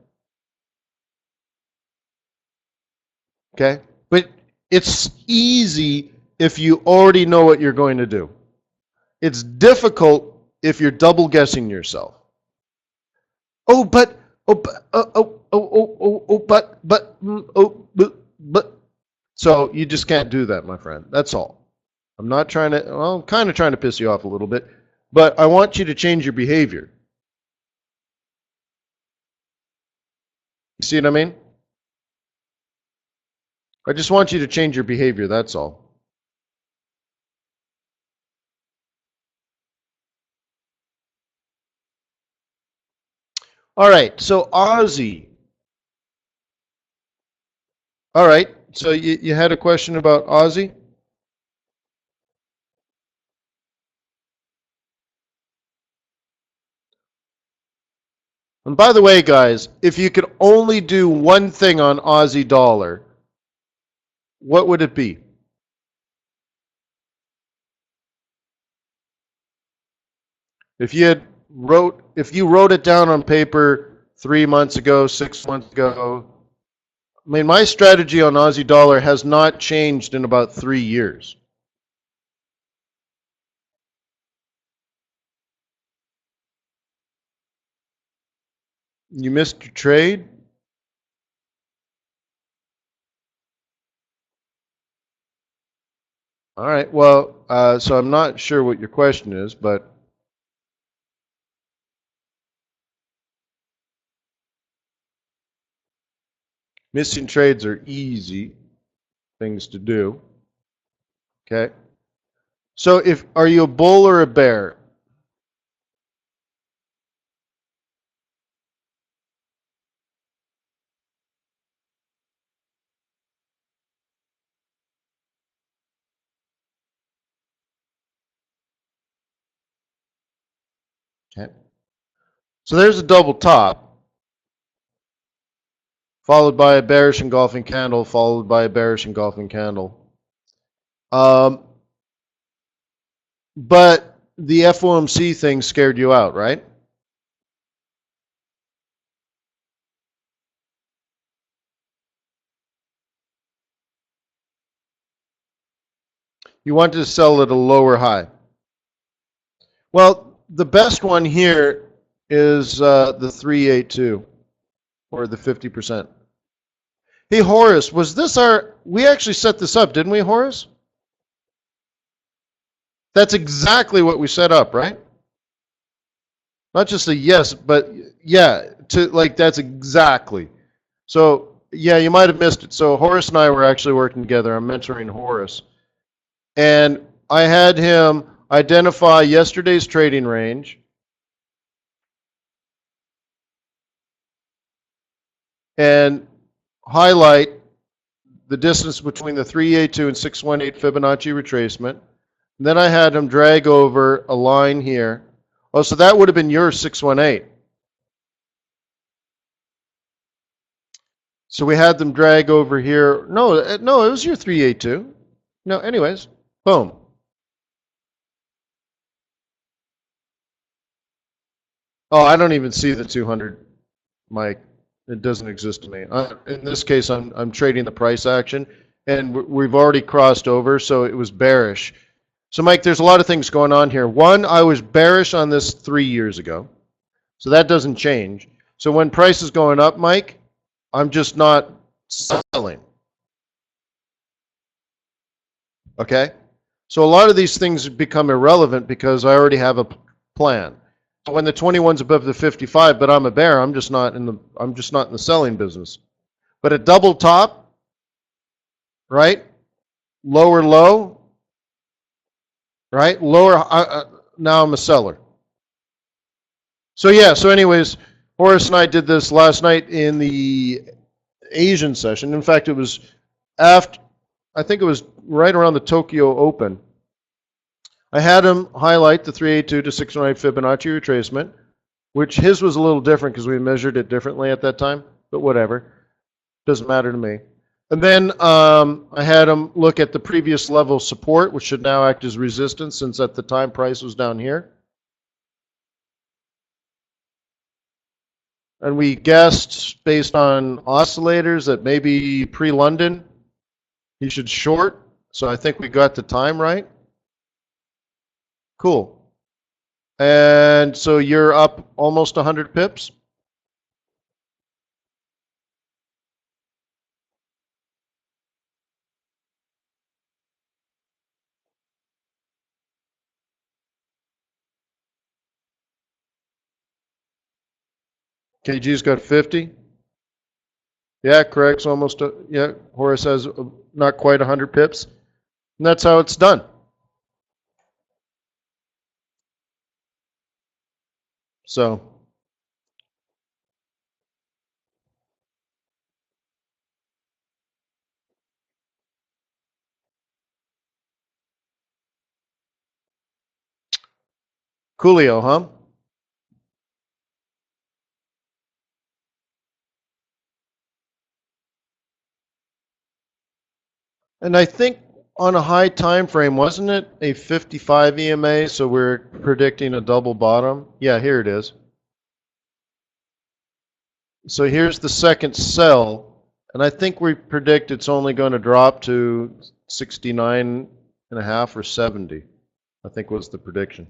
Okay? But it's easy if you already know what you're going to do. It's difficult if you're double guessing yourself. But. So you just can't do that, my friend. That's all. I'm not trying to, well, I'm kind of trying to piss you off a little bit, but I want you to change your behavior. You see what I mean? I just want you to change your behavior, that's all. All right, so Aussie. All right, so you had a question about Aussie? And by the way, guys, if you could only do one thing on Aussie dollar, what would it be? If you wrote it down on paper 3 months ago, 6 months ago, I mean, my strategy on Aussie dollar has not changed in about 3 years. You missed your trade? All right, well, so I'm not sure what your question is, but missing trades are easy things to do. Okay. So if are you a bull or a bear? Okay. So there's a double top, followed by a bearish engulfing candle, followed by a bearish engulfing candle. Um, but the FOMC thing scared you out, right? You wanted to sell at a lower high. Well, the best one here is the 382 or the 50%. Hey, Horace, was this our, we actually set this up, didn't we, Horace? That's exactly what we set up, right? Not just a yes, but yeah, to like that's exactly. So yeah, you might have missed it. So Horace and I were actually working together. I'm mentoring Horace, and I had him identify yesterday's trading range and highlight the distance between the 382 and 618 Fibonacci retracement. And then I had him drag over a line here. Oh, so that would have been your 618. So we had them drag over here. No, it was your 382. No, anyways, boom. Oh, I don't even see the 200, Mike. It doesn't exist to me. In this case, I'm trading the price action, and we've already crossed over, so it was bearish. So, Mike, there's a lot of things going on here. One, I was bearish on this 3 years ago, so that doesn't change. So when price is going up, Mike, I'm just not selling. Okay? So a lot of these things become irrelevant because I already have a plan. So when the 21's above the 55, but I'm a bear, I'm just not in the selling business. But a double top, right? Lower low, right? Now I'm a seller. So yeah, so anyways, Horace and I did this last night in the Asian session. In fact, it was after, I think it was right around the Tokyo Open. I had him highlight the 382 to 618 Fibonacci retracement, which his was a little different because we measured it differently at that time, but whatever. Doesn't matter to me. And then I had him look at the previous level support, which should now act as resistance since at the time price was down here. And we guessed based on oscillators that maybe pre-London he should short. So I think we got the time right. Cool. And so you're up almost 100 pips. KG's got 50. Yeah, correct. So almost, yeah, Horace has not quite 100 pips. And that's how it's done. So, coolio, huh? And I think on a high time frame, wasn't it a 55 EMA? So we're predicting a double bottom. Yeah, here it is. So here's the second sell, and I think we predict it's only going to drop to 69 and a half or 70. I think was the prediction,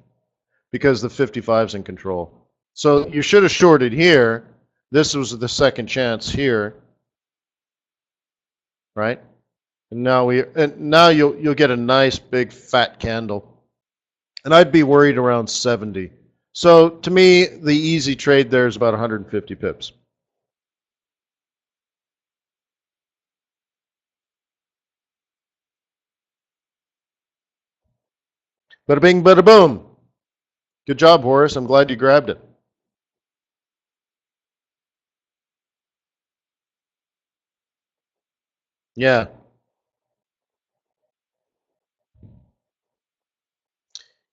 because the 55's in control. So you should have shorted here. This was the second chance here, right? And now you'll get a nice big fat candle, and I'd be worried around 70. So to me, the easy trade there is about 150 pips. Bada bing, bada boom. Good job, Horace. I'm glad you grabbed it. Yeah.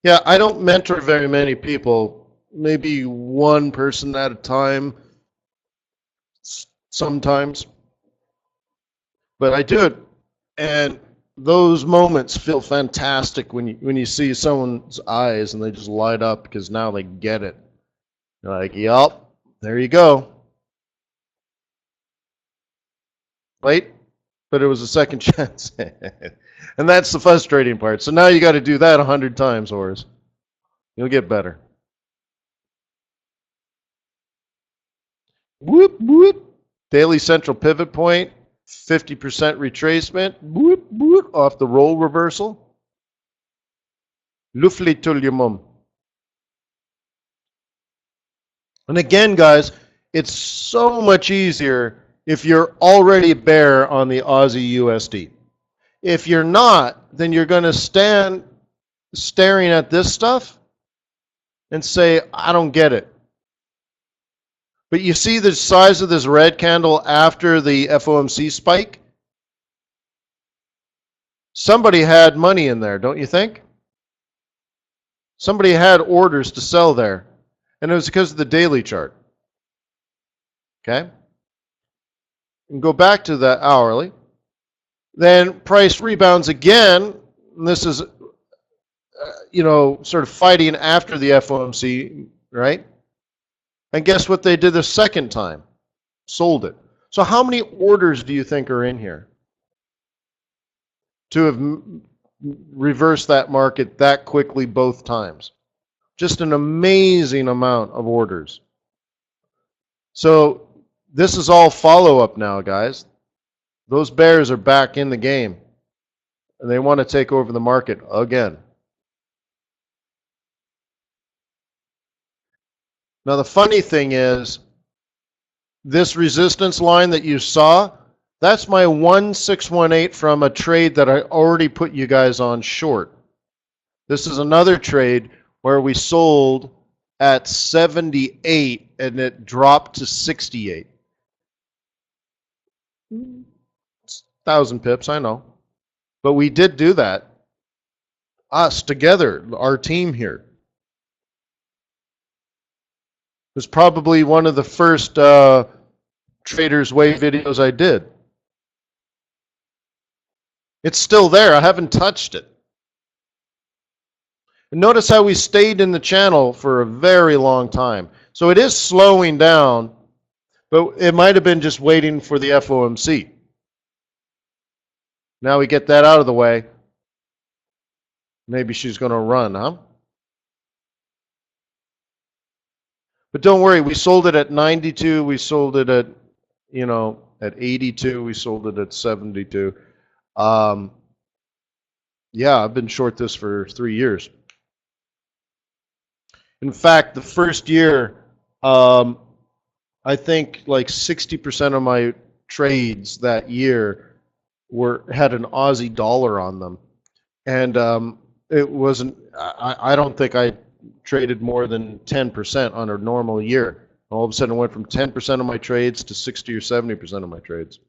Yeah, I don't mentor very many people, maybe one person at a time sometimes, but I do it. And those moments feel fantastic when you see someone's eyes and they just light up because now they get it. They're like, "Yup, there you go." Late, but it was a second chance. And that's the frustrating part. So now you got to do that 100 times, Horace. You'll get better. Whoop, whoop. Daily central pivot point, 50% retracement, whoop, whoop, off the roll reversal. Lufli tuljumum. And again, guys, it's so much easier if you're already bear on the Aussie USD. If you're not, then you're going to stand staring at this stuff and say, I don't get it. But you see the size of this red candle after the FOMC spike? Somebody had money in there, don't you think? Somebody had orders to sell there. And it was because of the daily chart. Okay? And go back to the hourly. Then price rebounds again. And this is, sort of fighting after the FOMC, right? And guess what they did the second time? Sold it. So how many orders do you think are in here to have reversed that market that quickly both times? Just an amazing amount of orders. So this is all follow-up now, guys. Those bears are back in the game, and they want to take over the market again. Now, the funny thing is, this resistance line that you saw, that's my 1618 from a trade that I already put you guys on short. This is another trade where we sold at 78 and it dropped to 68. 1,000 pips, I know. But we did do that. Us together, our team here. It was probably one of the first TradersWay videos I did. It's still there. I haven't touched it. And notice how we stayed in the channel for a very long time. So it is slowing down, but it might have been just waiting for the FOMC. Now we get that out of the way. Maybe she's going to run, huh? But don't worry, we sold it at 92. We sold it at, at 82. We sold it at 72. Yeah, I've been short this for 3 years. In fact, the first year, I think like 60% of my trades that year had an Aussie dollar on them. And it wasn't, I don't think I traded more than 10% on a normal year. All of a sudden it went from 10% of my trades to 60 or 70% of my trades.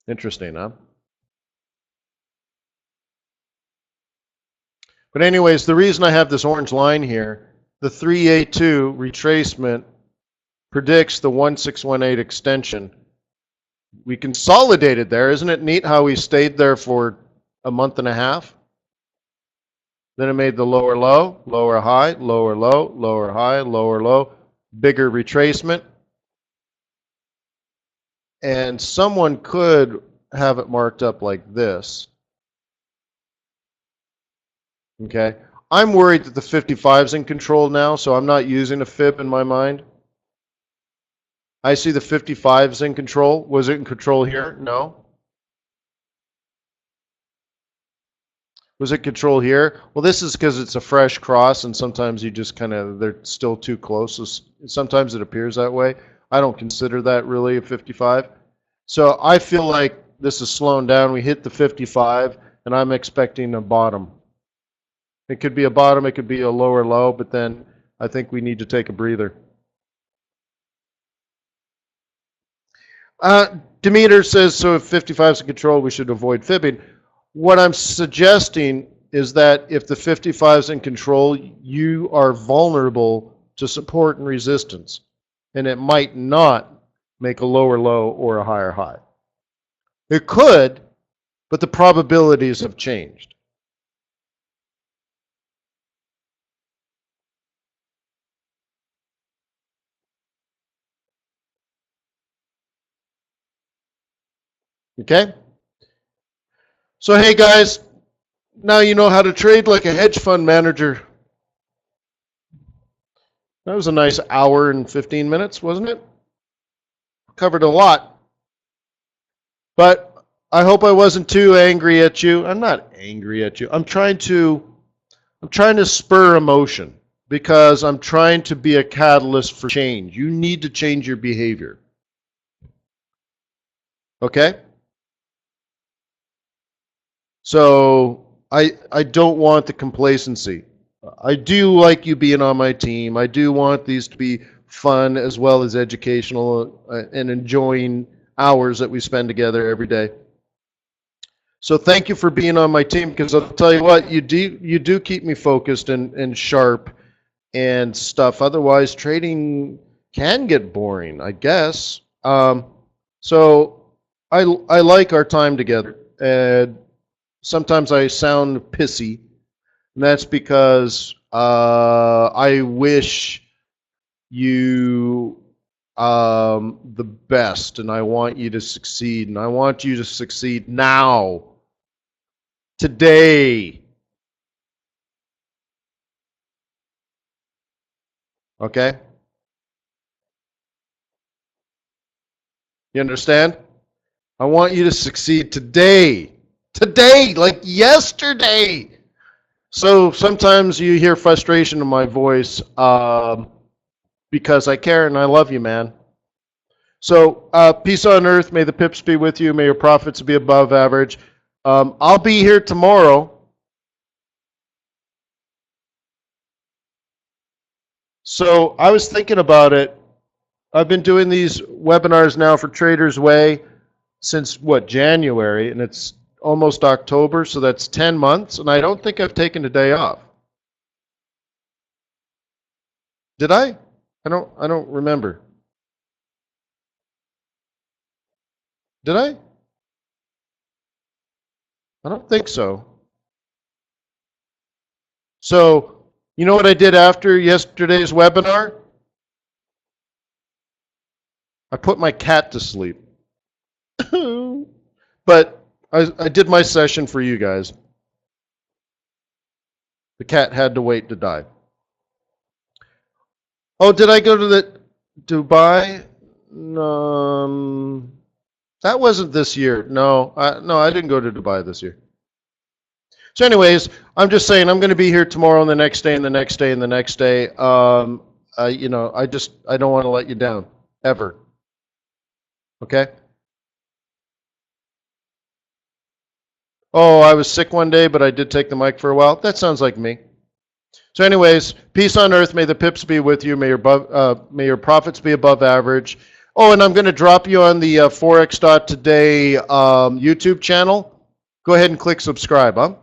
Interesting, huh? But anyways, the reason I have this orange line here, the 382 retracement predicts the 1618 extension. We consolidated there. Isn't it neat how we stayed there for a month and a half? Then it made the lower low, lower high, lower low, lower high, lower low, bigger retracement. And someone could have it marked up like this. Okay. I'm worried that the 55 is in control now, so I'm not using a fib in my mind. I see the 55 is in control. Was it in control here? No. Was it control here? Well, this is because it's a fresh cross, and sometimes you just kind of, they're still too close. So sometimes it appears that way. I don't consider that really a 55. So I feel like this is slowing down. We hit the 55, and I'm expecting a bottom. It could be a bottom, it could be a lower low, but then I think we need to take a breather. Demeter says, so if 55 is in control, we should avoid fibbing. What I'm suggesting is that if the 55 is in control, you are vulnerable to support and resistance, and it might not make a lower low or a higher high. It could, but the probabilities have changed. Okay? So hey guys, now you know how to trade like a hedge fund manager. That was a nice hour and 15 minutes, wasn't it? Covered a lot. But I hope I wasn't too angry at you. I'm not angry at you. I'm trying to spur emotion because I'm trying to be a catalyst for change. You need to change your behavior. Okay? So I don't want the complacency. I do like you being on my team. I do want these to be fun as well as educational and enjoying hours that we spend together every day. So thank you for being on my team, because I'll tell you what, you do keep me focused and sharp and stuff. Otherwise, trading can get boring, I guess. So I like our time together. And sometimes I sound pissy, and that's because I wish you the best, and I want you to succeed, and I want you to succeed now, today. Okay? You understand? I want you to succeed today. Today, like yesterday. So sometimes you hear frustration in my voice because I care and I love you, man. So peace on earth. May the pips be with you. May your profits be above average. I'll be here tomorrow. So I was thinking about it. I've been doing these webinars now for TradersWay since, what, January, and it's almost October, so that's 10 months, and I don't think I've taken a day off. Did I? I don't remember. Did I? I don't think so. So, you know what I did after yesterday's webinar? I put my cat to sleep. But I did my session for you guys. The cat had to wait to die. Oh, did I go to the Dubai? That wasn't this year. No, I didn't go to Dubai this year. So anyways, I'm just saying I'm going to be here tomorrow and the next day and the next day and the next day. You know, I don't want to let you down, ever. Okay? Oh, I was sick one day, but I did take the mic for a while. That sounds like me. So anyways, peace on earth. May the pips be with you. May your profits be above average. Oh, and I'm going to drop you on the Forex.Today YouTube channel. Go ahead and click subscribe, huh?